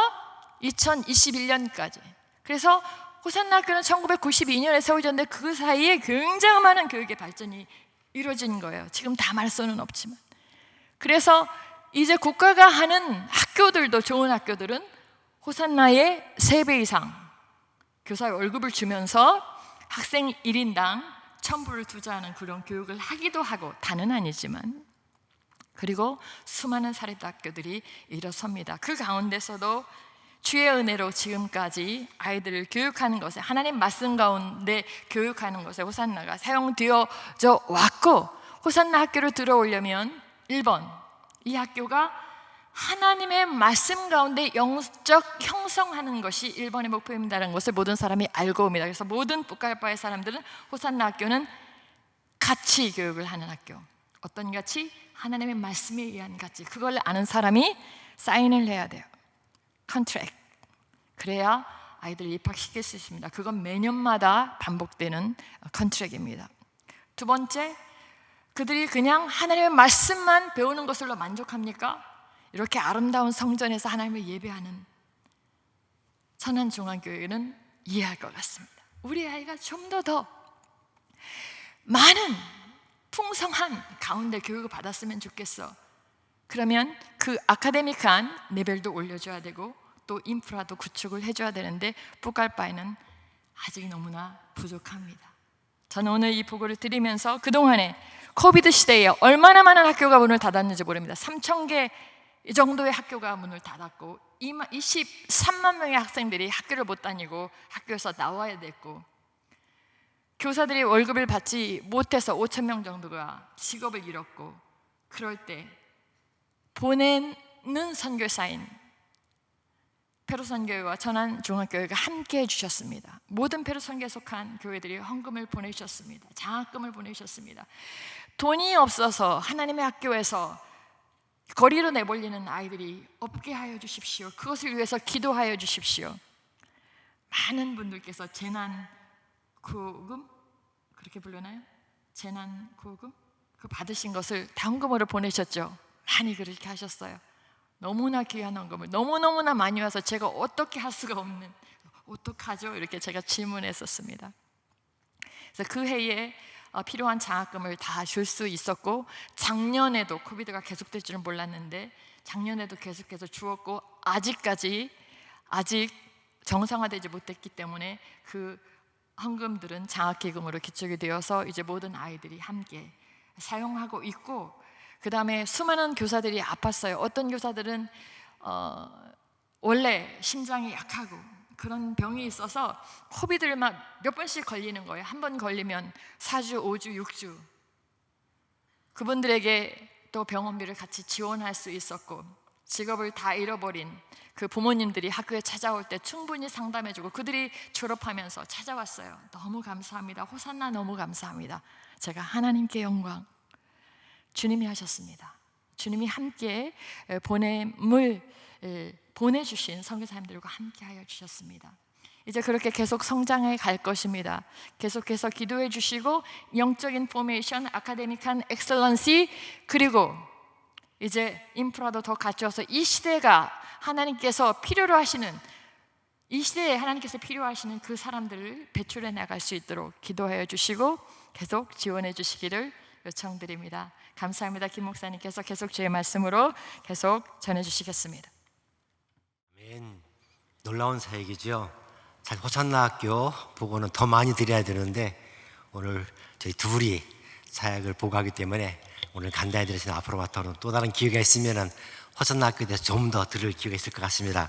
S3: 2021년까지. 그래서 호산나 학교는 1992년에 세워졌는데 그 사이에 굉장히 많은 교육의 발전이 이루어진 거예요. 지금 다 말 수는 없지만. 그래서 이제 국가가 하는 학교들도 좋은 학교들은 호산나의 3배 이상 교사의 월급을 주면서 학생 1인당 1,000불을 투자하는 그런 교육을 하기도 하고, 다는 아니지만. 그리고 수많은 사립대 학교들이 일어섭니다. 그 가운데서도 주의 은혜로 지금까지 아이들을 교육하는 것에, 하나님 말씀 가운데 교육하는 것에 호산나가 사용되어져 왔고, 호산나 학교를 들어오려면 1번, 이 학교가 하나님의 말씀 가운데 영적 형성하는 것이 1번의 목표입니다라는 것을 모든 사람이 알고 옵니다. 그래서 모든 뿌깔바의 사람들은 호산나 학교는 가치 교육을 하는 학교. 어떤 가치? 하나님의 말씀에 의한 가치. 그걸 아는 사람이 사인을 해야 돼요. 컨트랙트. 그래야 아이들을 입학시킬 수 있습니다. 그건 매년마다 반복되는 컨트랙트입니다. 두 번째, 그들이 그냥 하나님의 말씀만 배우는 것으로 만족합니까? 이렇게 아름다운 성전에서 하나님을 예배하는 천안중앙교회는 이해할 것 같습니다. 우리 아이가 좀 더 많은 풍성한 가운데 교육을 받았으면 좋겠어. 그러면 그 아카데믹한 레벨도 올려줘야 되고 또 인프라도 구축을 해줘야 되는데 뿌깔바에는 아직 너무나 부족합니다. 저는 오늘 이 보고를 드리면서 그동안에 코비드 시대에 얼마나 많은 학교가 문을 닫았는지 모릅니다. 3,000개 정도의 학교가 문을 닫았고 23만 명의 학생들이 학교를 못 다니고 학교에서 나와야 됐고, 교사들이 월급을 받지 못해서 5,000명 정도가 직업을 잃었고, 그럴 때 보내는 선교사인 페루선교회와 천안중앙교회가 함께 해주셨습니다. 모든 페루선교에 속한 교회들이 헌금을 보내주셨습니다. 장학금을 보내주셨습니다. 돈이 없어서 하나님의 학교에서 거리로 내몰리는 아이들이 없게 하여 주십시오. 그것을 위해서 기도하여 주십시오. 많은 분들께서 재난구호금, 그렇게 부르나요? 재난구호금? 그 받으신 것을 다 헌금으로 보내셨죠. 많이 그렇게 하셨어요. 너무나 귀한 헌금을 너무너무나 많이 와서 제가 어떻게 할 수가 없는, 어떡하죠? 이렇게 제가 질문했었습니다. 그래서 그 해에 필요한 장학금을 다 줄 수 있었고, 작년에도 코비드가 계속될 줄은 몰랐는데 작년에도 계속해서 주었고, 아직 정상화되지 못했기 때문에 그 헌금들은 장학기금으로 기축이 되어서 이제 모든 아이들이 함께 사용하고 있고, 그 다음에 수많은 교사들이 아팠어요. 어떤 교사들은 원래 심장이 약하고 그런 병이 있어서 코비드를 막 몇 번씩 걸리는 거예요. 한 번 걸리면 4주, 5주, 6주. 그분들에게 또 병원비를 같이 지원할 수 있었고, 직업을 다 잃어버린 그 부모님들이 학교에 찾아올 때 충분히 상담해주고, 그들이 졸업하면서 찾아왔어요. 너무 감사합니다. 호산나 너무 감사합니다. 제가 하나님께 영광. 주님이 하셨습니다. 주님이 함께 보냄을 보내주신 선교사님들과 함께 하여 주셨습니다. 이제 그렇게 계속 성장해 갈 것입니다. 계속해서 기도해 주시고, 영적인 포메이션, 아카데믹한 엑셀런시, 그리고 이제 인프라도 더 갖춰서 이 시대가 하나님께서 필요로 하시는, 이 시대에 하나님께서 필요하시는 그 사람들을 배출해 나갈 수 있도록 기도하여 주시고 계속 지원해 주시기를 요청드립니다. 감사합니다. 김 목사님께서 계속 주의 말씀으로 계속 전해주시겠습니다.
S2: 아멘. 놀라운 사역이죠. 사실 호산나학교 보고는 더 많이 드려야 되는데 오늘 저희 둘이 사역을 보고 하기 때문에 오늘 간단히 들으시는 앞으로부터는 또 다른 기회가 있으면은 호산나학교에 대해서 좀 더 들을 기회가 있을 것 같습니다.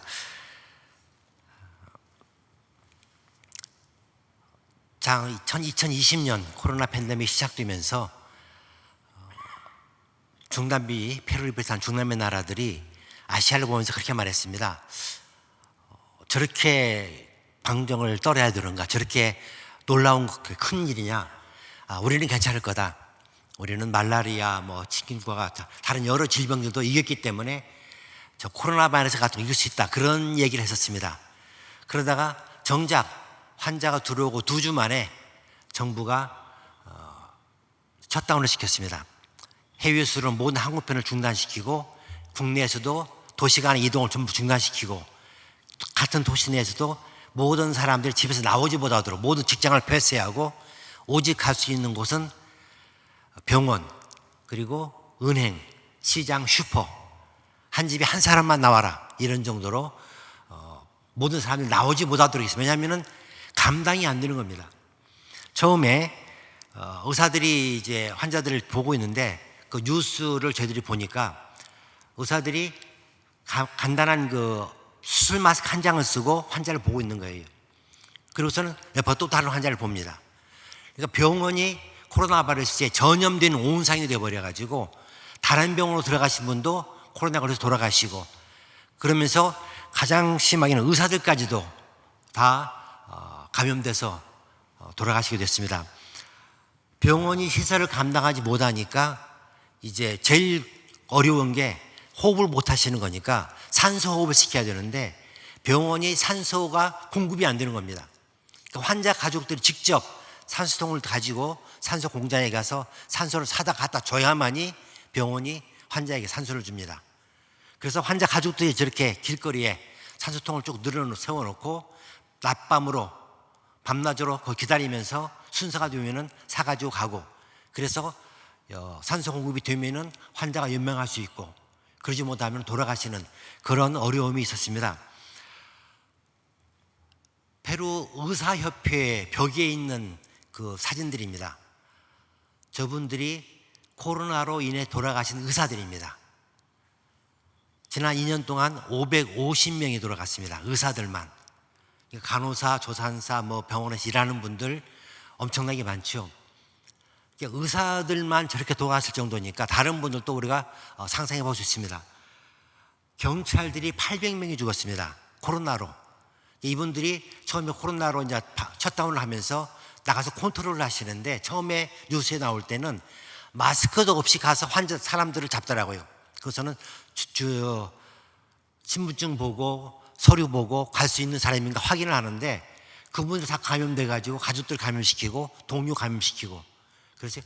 S2: 자, 2020년 코로나 팬데믹 시작되면서 중남미 페루를 비롯한 중남미 나라들이 아시아를 보면서 그렇게 말했습니다. 저렇게 방정을 떨어야 되는가? 저렇게 놀라운 큰 일이냐? 우리는 괜찮을 거다. 우리는 말라리아, 치킨구가 다른 여러 질병들도 이겼기 때문에 저 코로나 바이러스 같은 거 이길 수 있다. 그런 얘기를 했었습니다. 그러다가 정작 환자가 들어오고 2주 만에 정부가 셧다운을 시켰습니다. 해외 수출은 모든 항공편을 중단시키고 국내에서도 도시 간의 이동을 전부 중단시키고 같은 도시 내에서도 모든 사람들이 집에서 나오지 못하도록 모든 직장을 폐쇄하고 오직 갈 수 있는 곳은 병원, 그리고 은행, 시장, 슈퍼, 한 집에 한 사람만 나와라 이런 정도로 모든 사람들이 나오지 못하도록 했습니다. 왜냐하면 감당이 안 되는 겁니다. 처음에 의사들이 이제 환자들을 보고 있는데 그 뉴스를 저희들이 보니까 의사들이 간단한 그 수술 마스크 한 장을 쓰고 환자를 보고 있는 거예요. 그리고서는 옆에 또 다른 환자를 봅니다. 그러니까 병원이 코로나 바이러스에 전염된 온 상이 되어버려가지고 다른 병원으로 들어가신 분도 코로나 걸려서 돌아가시고 그러면서 가장 심하게는 의사들까지도 다 감염돼서 돌아가시게 됐습니다. 병원이 시설을 감당하지 못하니까 이제 제일 어려운 게 호흡을 못 하시는 거니까 산소 호흡을 시켜야 되는데 병원이 산소가 공급이 안 되는 겁니다. 그러니까 환자 가족들이 직접 산소통을 가지고 산소 공장에 가서 산소를 사다 갖다 줘야만이 병원이 환자에게 산소를 줍니다. 그래서 환자 가족들이 저렇게 길거리에 산소통을 쭉 세워놓고 낮밤으로 밤낮으로 기다리면서 순서가 되면은 사가지고 가고 그래서 산소 공급이 되면은 환자가 연명할 수 있고 그러지 못하면 돌아가시는 그런 어려움이 있었습니다. 페루 의사협회 벽에 있는 그 사진들입니다. 저분들이 코로나로 인해 돌아가신 의사들입니다. 지난 2년 동안 550명이 돌아갔습니다. 의사들만. 간호사, 조산사, 병원에서 일하는 분들 엄청나게 많죠. 의사들만 저렇게 돌아갔을 정도니까 다른 분들도 우리가 상상해 볼 수 있습니다. 경찰들이 800명이 죽었습니다. 코로나로. 이분들이 처음에 코로나로 이제 셧다운을 하면서 나가서 컨트롤을 하시는데 처음에 뉴스에 나올 때는 마스크도 없이 가서 사람들을 잡더라고요. 그래서는 신분증 보고 서류 보고 갈 수 있는 사람인가 확인을 하는데 그분들 다 감염돼가지고 가족들 감염시키고 동료 감염시키고 그래서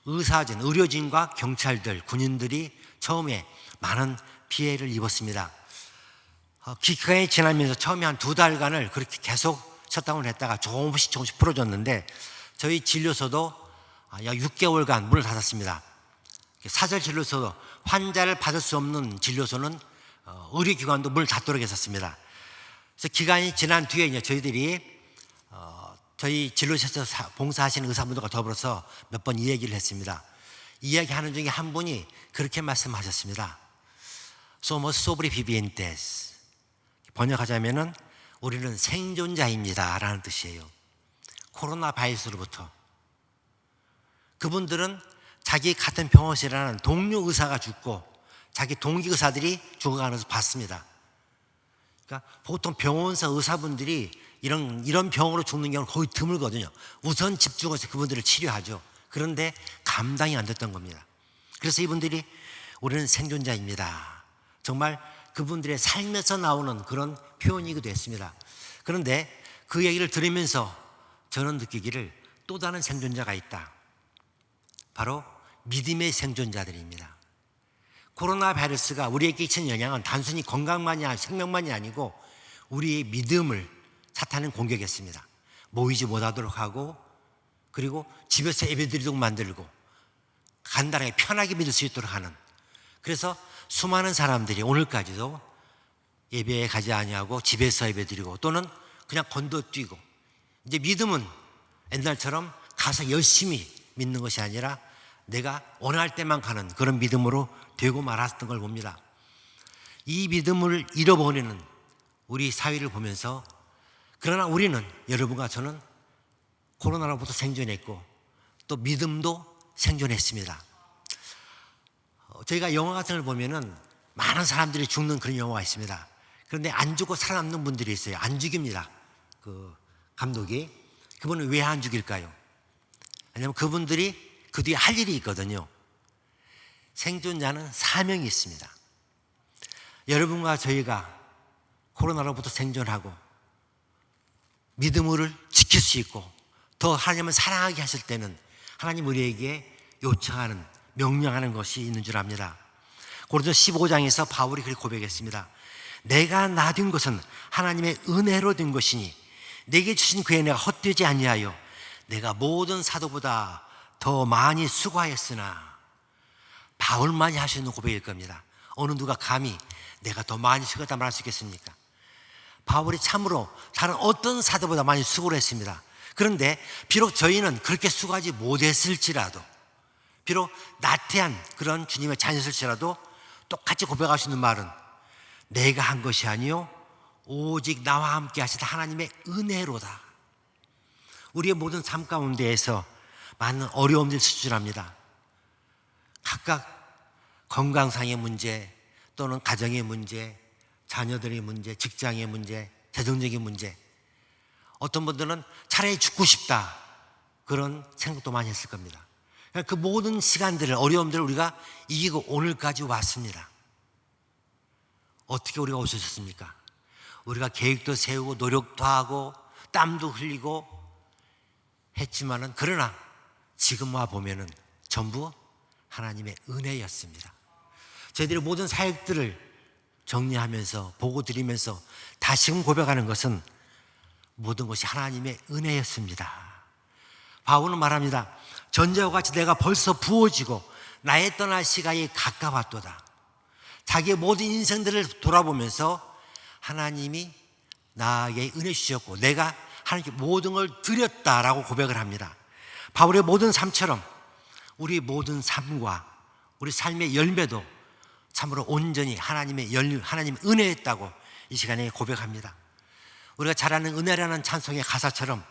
S2: 의료진과 경찰들, 군인들이 처음에 많은 피해를 입었습니다. 기간이 지나면서 처음에 한 2달간을 그렇게 계속 셧다운을 했다가 조금씩 풀어줬는데 저희 진료소도 약 6개월간 문을 닫았습니다. 사설 진료소, 환자를 받을 수 없는 진료소는 의료기관도 문을 닫도록 했었습니다. 그래서 기간이 지난 뒤에 이제 저희들이 저희 진료소에서 봉사하시는 의사분들과 더불어서 몇 번 이 얘기를 했습니다. 이야기하는 중에 한 분이 그렇게 말씀하셨습니다. Somos sobrevivientes. 번역하자면은 우리는 생존자입니다 라는 뜻이에요. 코로나 바이러스로부터. 그분들은 자기 같은 병원에서 일하는 동료 의사가 죽고 자기 동기 의사들이 죽어가는 것을 봤습니다. 그러니까 보통 병원사 의사분들이 이런 병으로 죽는 경우는 거의 드물거든요. 우선 집중해서 그분들을 치료하죠. 그런데 감당이 안 됐던 겁니다. 그래서 이분들이 우리는 생존자입니다. 정말 그분들의 삶에서 나오는 그런 표현이기도 했습니다. 그런데 그 얘기를 들으면서 저는 느끼기를 또 다른 생존자가 있다. 바로 믿음의 생존자들입니다. 코로나 바이러스가 우리에게 끼친 영향은 단순히 건강만이 아니고 생명만이 아니고 우리의 믿음을 사탄은 공격했습니다. 모이지 못하도록 하고 그리고 집에서 예배드리도록 만들고 간단하게 편하게 믿을 수 있도록 하는, 그래서 수많은 사람들이 오늘까지도 예배에 가지 아니하고 집에서 예배드리고 또는 그냥 건너뛰고, 이제 믿음은 옛날처럼 가서 열심히 믿는 것이 아니라 내가 원할 때만 가는 그런 믿음으로 되고 말았던 걸 봅니다. 이 믿음을 잃어버리는 우리 사회를 보면서, 그러나 우리는, 여러분과 저는 코로나로부터 생존했고 또 믿음도 생존했습니다. 저희가 영화 같은 걸 보면은 많은 사람들이 죽는 그런 영화가 있습니다. 그런데 안 죽고 살아남는 분들이 있어요. 안 죽입니다. 그 감독이. 그분은 왜 안 죽일까요? 왜냐하면 그분들이 그 뒤에 할 일이 있거든요. 생존자는 사명이 있습니다. 여러분과 저희가 코로나로부터 생존하고 믿음을 지킬 수 있고 더 하나님을 사랑하게 하실 때는 하나님 우리에게 요청하는, 명령하는 것이 있는 줄 압니다. 고린도서 15장에서 바울이 그렇게 고백했습니다. 내가 나된 것은 하나님의 은혜로 된 것이니 내게 주신 그 은혜가 헛되지 아니하여 내가 모든 사도보다 더 많이 수고하였으나. 바울만이 할 수 있는 고백일 겁니다. 어느 누가 감히 내가 더 많이 수고했다 말할 수 있겠습니까? 바울이 참으로 다른 어떤 사도보다 많이 수고를 했습니다. 그런데 비록 저희는 그렇게 수고하지 못했을지라도, 비록 나태한 그런 주님의 자녀였을지라도 똑같이 고백할 수 있는 말은 내가 한 것이 아니요 오직 나와 함께 하시다 하나님의 은혜로다. 우리의 모든 삶 가운데에서 많은 어려움들이 수준합니다. 각각 건강상의 문제 또는 가정의 문제, 자녀들의 문제, 직장의 문제, 재정적인 문제, 어떤 분들은 차라리 죽고 싶다 그런 생각도 많이 했을 겁니다. 그 모든 시간들을, 어려움들을 우리가 이기고 오늘까지 왔습니다. 어떻게 우리가 올 수 있었습니까? 우리가 계획도 세우고 노력도 하고 땀도 흘리고 했지만은, 그러나 지금 와 보면은 전부 하나님의 은혜였습니다. 저희들이 모든 사역들을 정리하면서 보고 드리면서 다시금 고백하는 것은 모든 것이 하나님의 은혜였습니다. 바울은 말합니다. 전자와 같이 내가 벌써 부어지고 나의 떠날 시간이 가까웠도다. 자기의 모든 인생들을 돌아보면서 하나님이 나에게 은혜 주셨고 내가 하나님께 모든 걸 드렸다라고 고백을 합니다. 바울의 모든 삶처럼 우리 모든 삶과 우리 삶의 열매도 참으로 온전히 하나님의 은혜였다고 이 시간에 고백합니다. 우리가 잘 아는 은혜라는 찬송의 가사처럼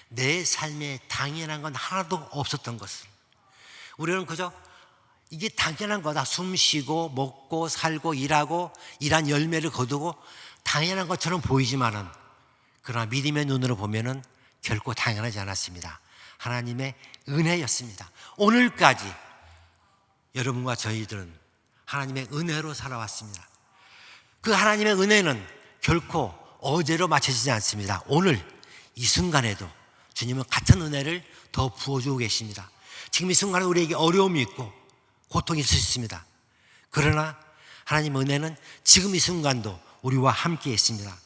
S2: 내 삶에 당연한 건 하나도 없었던 것을, 우리는 그저 이게 당연한 거다, 숨 쉬고 먹고 살고 일하고 일한 열매를 거두고 당연한 것처럼 보이지만은, 그러나 믿음의 눈으로 보면은 결코 당연하지 않았습니다. 하나님의 은혜였습니다. 오늘까지 여러분과 저희들은 하나님의 은혜로 살아왔습니다. 그 하나님의 은혜는 결코 어제로 맞춰지지 않습니다. 오늘 이 순간에도 주님은 같은 은혜를 더 부어주고 계십니다. 지금 이 순간에 우리에게 어려움이 있고 고통이 있을 수 있습니다. 그러나 하나님의 은혜는 지금 이 순간도 우리와 함께 있습니다.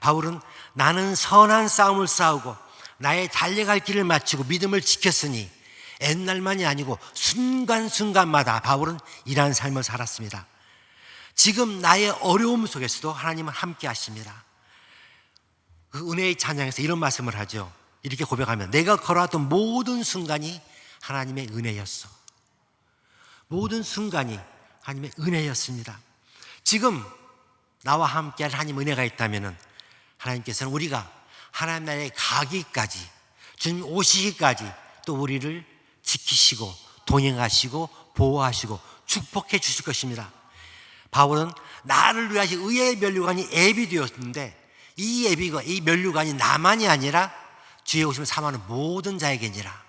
S2: 바울은 나는 선한 싸움을 싸우고 나의 달려갈 길을 마치고 믿음을 지켰으니, 옛날만이 아니고 순간순간마다 바울은 이러한 삶을 살았습니다. 지금 나의 어려움 속에서도 하나님은 함께 하십니다. 그 은혜의 찬양에서 이런 말씀을 하죠. 이렇게 고백하면 내가 걸어왔던 모든 순간이 하나님의 은혜였어. 모든 순간이 하나님의 은혜였습니다. 지금 나와 함께할 하나님의 은혜가 있다면 하나님께서는 우리가 하나님 나라에 가기까지, 주님 오시기까지 또 우리를 지키시고 동행하시고 보호하시고 축복해 주실 것입니다. 바울은 나를 위하여 의의 면류관이 앱이 되었는데, 이 앱이고 이 면류관이 나만이 아니라 주의 오심을 사모하는 모든 자에게니라.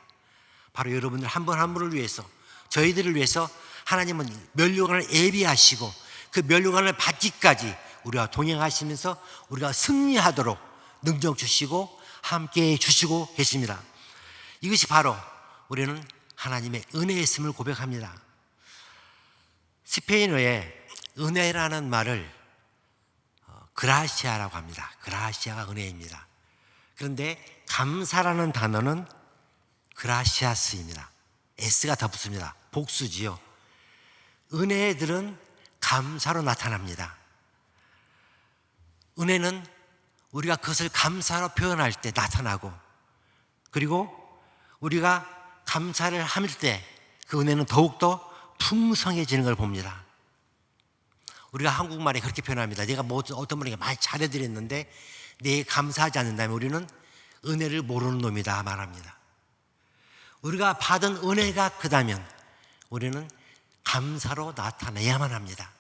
S2: 바로 여러분들 한 분 한 분을 위해서, 저희들을 위해서 하나님은 면류관을 예비하시고 그 면류관을 받기까지 우리와 동행하시면서 우리가 승리하도록 능력 주시고 함께해 주시고 계십니다. 이것이 바로 우리는 하나님의 은혜였음을 고백합니다. 스페인어에 은혜라는 말을 그라시아라고 합니다. 그라시아가 은혜입니다. 그런데 감사라는 단어는 그라시아스입니다. S가 더 붙습니다. 복수지요. 은혜들은 감사로 나타납니다. 은혜는 우리가 그것을 감사로 표현할 때 나타나고, 그리고 우리가 감사를 할 때 그 은혜는 더욱더 풍성해지는 걸 봅니다. 우리가 한국말에 그렇게 표현합니다. 내가 뭐 어떤 분에게 많이 잘해드렸는데 내게 감사하지 않는다면 우리는 은혜를 모르는 놈이다 말합니다. 우리가 받은 은혜가 크다면 우리는 감사로 나타내야만 합니다.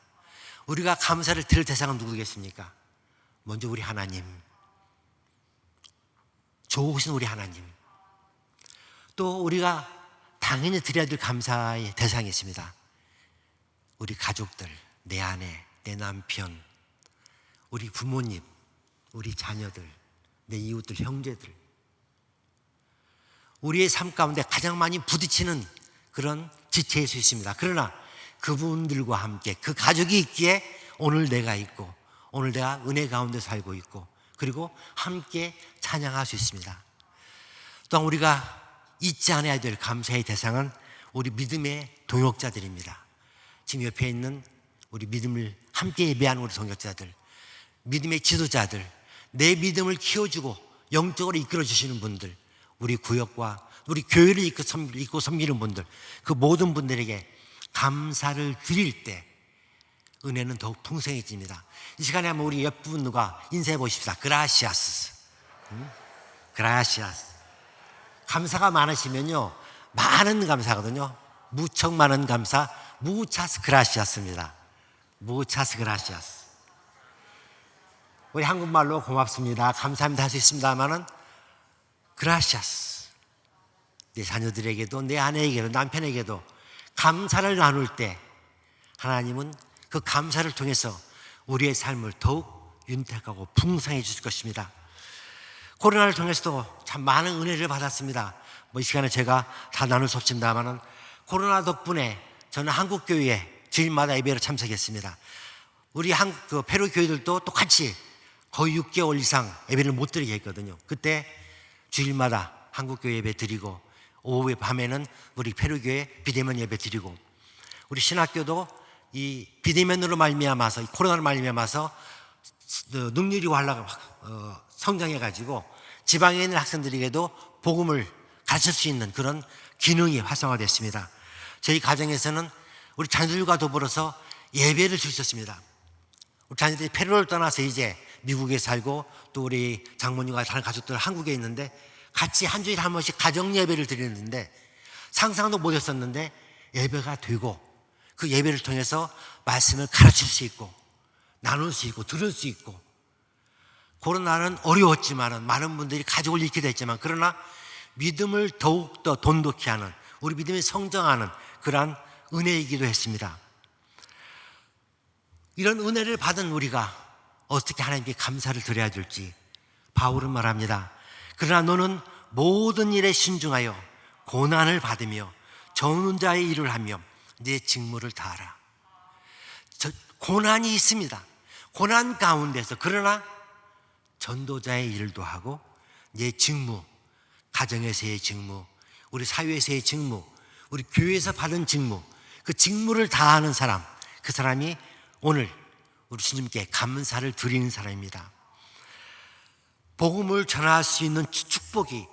S2: 우리가 감사를 드릴 대상은 누구겠습니까? 먼저 우리 하나님, 좋으신 우리 하나님. 또 우리가 당연히 드려야 될 감사의 대상이 있습니다. 우리 가족들, 내 아내, 내 남편, 우리 부모님, 우리 자녀들, 내 이웃들, 형제들. 우리의 삶 가운데 가장 많이 부딪히는 그런 지체일 수 있습니다. 그러나 그분들과 함께 그 가족이 있기에 오늘 내가 있고, 오늘 내가 은혜 가운데 살고 있고, 그리고 함께 찬양할 수 있습니다. 또한 우리가 잊지 않아야 될 감사의 대상은 우리 믿음의 동역자들입니다. 지금 옆에 있는 우리 믿음을 함께 예배하는 우리 동역자들, 믿음의 지도자들, 내 믿음을 키워주고 영적으로 이끌어주시는 분들, 우리 구역과 우리 교회를 이끌고 섬기는 분들, 그 모든 분들에게 감사를 드릴 때 은혜는 더욱 풍성해집니다. 이 시간에 한번 우리 옆분과 인사해 보십시다. 그라시아스. 그라시아스. 감사가 많으시면요, 많은 감사거든요. 무척 많은 감사, 무차스 그라시아스입니다. 무차스 그라시아스. 우리 한국말로 고맙습니다, 감사합니다 할 수 있습니다만은 그라시아스. 내 자녀들에게도, 내 아내에게도, 남편에게도 감사를 나눌 때 하나님은 그 감사를 통해서 우리의 삶을 더욱 윤택하고 풍성해 주실 것입니다. 코로나를 통해서도 참 많은 은혜를 받았습니다. 이 시간에 제가 다 나눌 수 없습니다만은 코로나 덕분에 저는 한국교회에 주일마다 예배를 참석했습니다. 우리 페루 교회들도 똑같이 거의 6개월 이상 예배를 못 드리게 했거든요. 그때 주일마다 한국교회 예배 드리고, 오후에 밤에는 우리 페루교회 비대면 예배 드리고, 우리 신학교도 이 비대면으로 말미암아서, 이 코로나로 말미암아서 능률이 성장해가지고 지방에 있는 학생들에게도 복음을 가르칠 수 있는 그런 기능이 활성화됐습니다. 저희 가정에서는 우리 자녀들과 더불어서 예배를 줄 수 있었습니다. 우리 자녀들이 페루를 떠나서 이제 미국에 살고, 또 우리 장모님과 다른 가족들 한국에 있는데 같이 한 주일에 한 번씩 가정 예배를 드리는데 상상도 못했었는데 예배가 되고, 그 예배를 통해서 말씀을 가르칠 수 있고, 나눌 수 있고, 들을 수 있고. 코로나는 어려웠지만은 많은 분들이 가족을 잃게 됐지만, 그러나 믿음을 더욱더 돈독히 하는, 우리 믿음이 성장하는 그러한 은혜이기도 했습니다. 이런 은혜를 받은 우리가 어떻게 하나님께 감사를 드려야 될지 바울은 말합니다. 그러나 너는 모든 일에 신중하여 고난을 받으며 전운 자의 일을 하며 내 직무를 다하라. 고난이 있습니다. 고난 가운데서 그러나 전도자의 일도 하고 내 직무, 가정에서의 직무, 우리 사회에서의 직무, 우리 교회에서 받은 직무, 그 직무를 다하는 사람, 그 사람이 오늘 우리 주님께 감사를 드리는 사람입니다. 복음을 전할 수 있는 축복이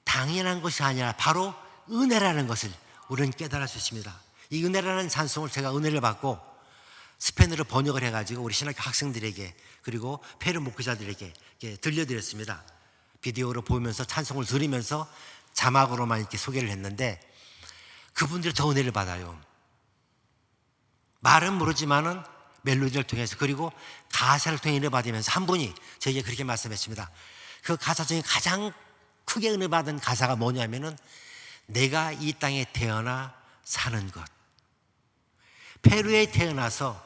S2: 당연한 것이 아니라 바로 은혜라는 것을 우리는 깨달을 수 있습니다. 이 은혜라는 찬송을 제가 은혜를 받고 스페인어로 번역을 해가지고 우리 신학교 학생들에게, 그리고 페루 목회자들에게 들려드렸습니다. 비디오로 보면서 찬송을 들으면서 자막으로만 이렇게 소개를 했는데 그분들이 더 은혜를 받아요. 말은 모르지만은 멜로디를 통해서, 그리고 가사를 통해 은혜 받으면서 한 분이 저에게 그렇게 말씀했습니다. 그 가사 중에 가장 크게 은혜 받은 가사가 뭐냐면은 내가 이 땅에 태어나 사는 것. 페루에 태어나서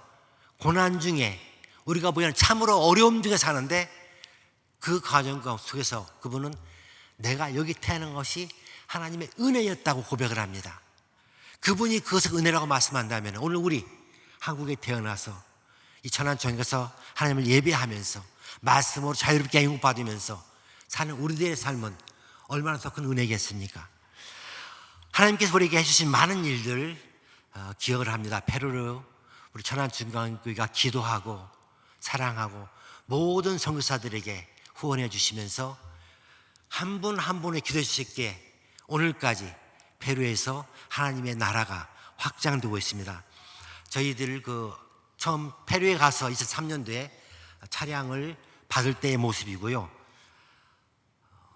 S2: 고난 중에 우리가 보기에는 참으로 어려움 중에 사는데 그 과정 속에서 그분은 내가 여기 태어난 것이 하나님의 은혜였다고 고백을 합니다. 그분이 그것을 은혜라고 말씀한다면 오늘 우리 한국에 태어나서 이 천안총에서 하나님을 예배하면서 말씀으로 자유롭게 영육받으면서 사는 우리들의 삶은 얼마나 더 큰 은혜겠습니까? 하나님께서 우리에게 해주신 많은 일들 기억을 합니다. 페루로 우리 천안중앙교회가 기도하고 사랑하고 모든 선교사들에게 후원해 주시면서 한 분 한 분의 기도해 주셨기에 오늘까지 페루에서 하나님의 나라가 확장되고 있습니다. 저희들 처음 페루에 가서 2003년도에 차량을 받을 때의 모습이고요.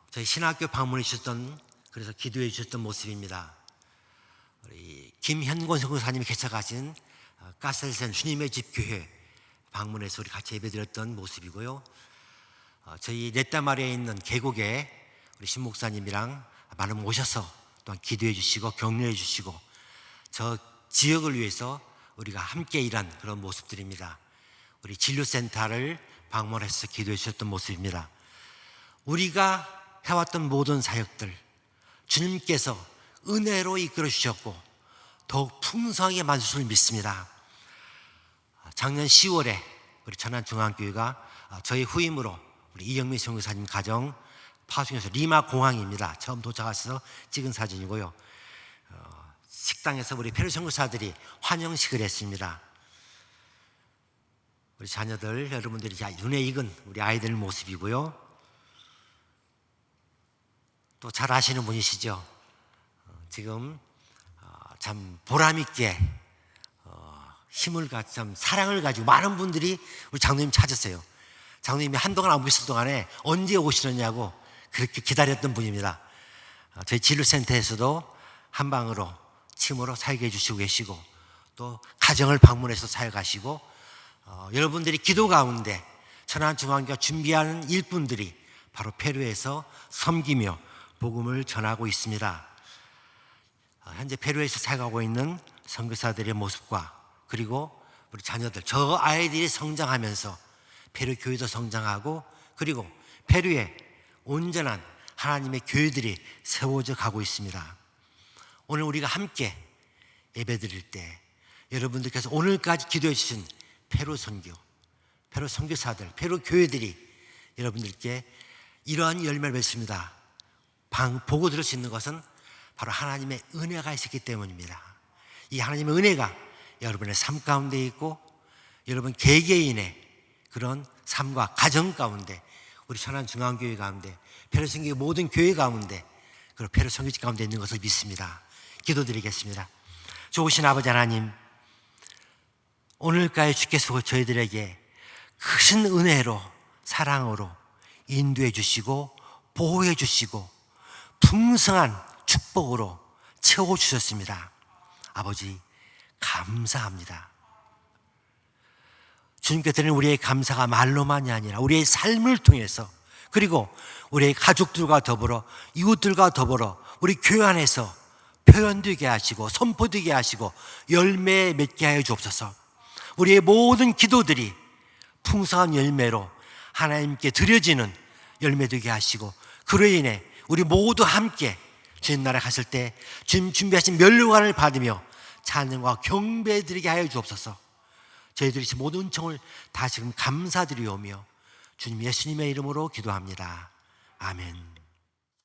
S2: 저희 신학교 방문해 주셨던, 그래서 기도해 주셨던 모습입니다. 우리 김현권 선교사님이 개척하신 가셀센 주님의 집 교회 방문해서 우리 같이 예배드렸던 모습이고요. 저희 넷다마리에 있는 계곡에 우리 신 목사님이랑 많은 오셔서 또한 기도해 주시고 격려해 주시고 저 지역을 위해서 우리가 함께 일한 그런 모습들입니다. 우리 진료센터를 방문해서 기도해 주셨던 모습입니다. 우리가 해왔던 모든 사역들 주님께서 은혜로 이끌어 주셨고 더욱 풍성하게 만드실 줄 믿습니다. 작년 10월에 우리 천안중앙교회가 저희 후임으로 우리 이영민 선교사님 가정 파송에서 리마 공항입니다. 처음 도착해서 찍은 사진이고요. 식당에서 우리 페루 선교사들이 환영식을 했습니다. 우리 자녀들 여러분들이 눈에 익은 우리 아이들 모습이고요. 또 잘 아시는 분이시죠. 지금 참 보람있게 힘을 가지고 참 사랑을 가지고 많은 분들이 우리 장로님 찾았어요. 장로님이 한동안 안 보셨을 동안에 언제 오시느냐고 그렇게 기다렸던 분입니다. 저희 진료센터에서도 한방으로 침으로 사역해 주시고 계시고 또 가정을 방문해서 사역하시고 여러분들이 기도 가운데 천안중앙교회가 준비하는 일꾼들이 바로 페루에서 섬기며 복음을 전하고 있습니다. 현재 페루에서 사역하고 있는 선교사들의 모습과 그리고 우리 자녀들, 저 아이들이 성장하면서 페루 교회도 성장하고 그리고 페루에 온전한 하나님의 교회들이 세워져 가고 있습니다. 오늘 우리가 함께 예배 드릴 때 여러분들께서 오늘까지 기도해 주신 페루 선교, 페루 선교사들, 페루 교회들이 여러분들께 이러한 열매를 맺습니다. 보고 들을 수 있는 것은 바로 하나님의 은혜가 있었기 때문입니다. 이 하나님의 은혜가 여러분의 삶 가운데 있고 여러분 개개인의 그런 삶과 가정 가운데 우리 천안중앙교회 가운데 페루 선교회 모든 교회 가운데 그리고 페루 선교지 가운데 있는 것을 믿습니다. 기도드리겠습니다. 좋으신 아버지 하나님, 오늘까지 주께서 저희들에게 크신 은혜로 사랑으로 인도해 주시고 보호해 주시고 풍성한 축복으로 채워주셨습니다. 아버지 감사합니다. 주님께 드리는 우리의 감사가 말로만이 아니라 우리의 삶을 통해서 그리고 우리의 가족들과 더불어 이웃들과 더불어 우리 교회 안에서 표현되게 하시고 선포되게 하시고 열매 맺게 하여 주옵소서. 우리의 모든 기도들이 풍성한 열매로 하나님께 드려지는 열매 되게 하시고 그로 인해 우리 모두 함께 주님 나라에 갔을 때 주님 준비하신 면류관을 받으며 찬양과 경배드리게 하여 주옵소서. 저희들이 모든 은총을 다 지금 감사드리오며 주님 예수님의 이름으로 기도합니다. 아멘.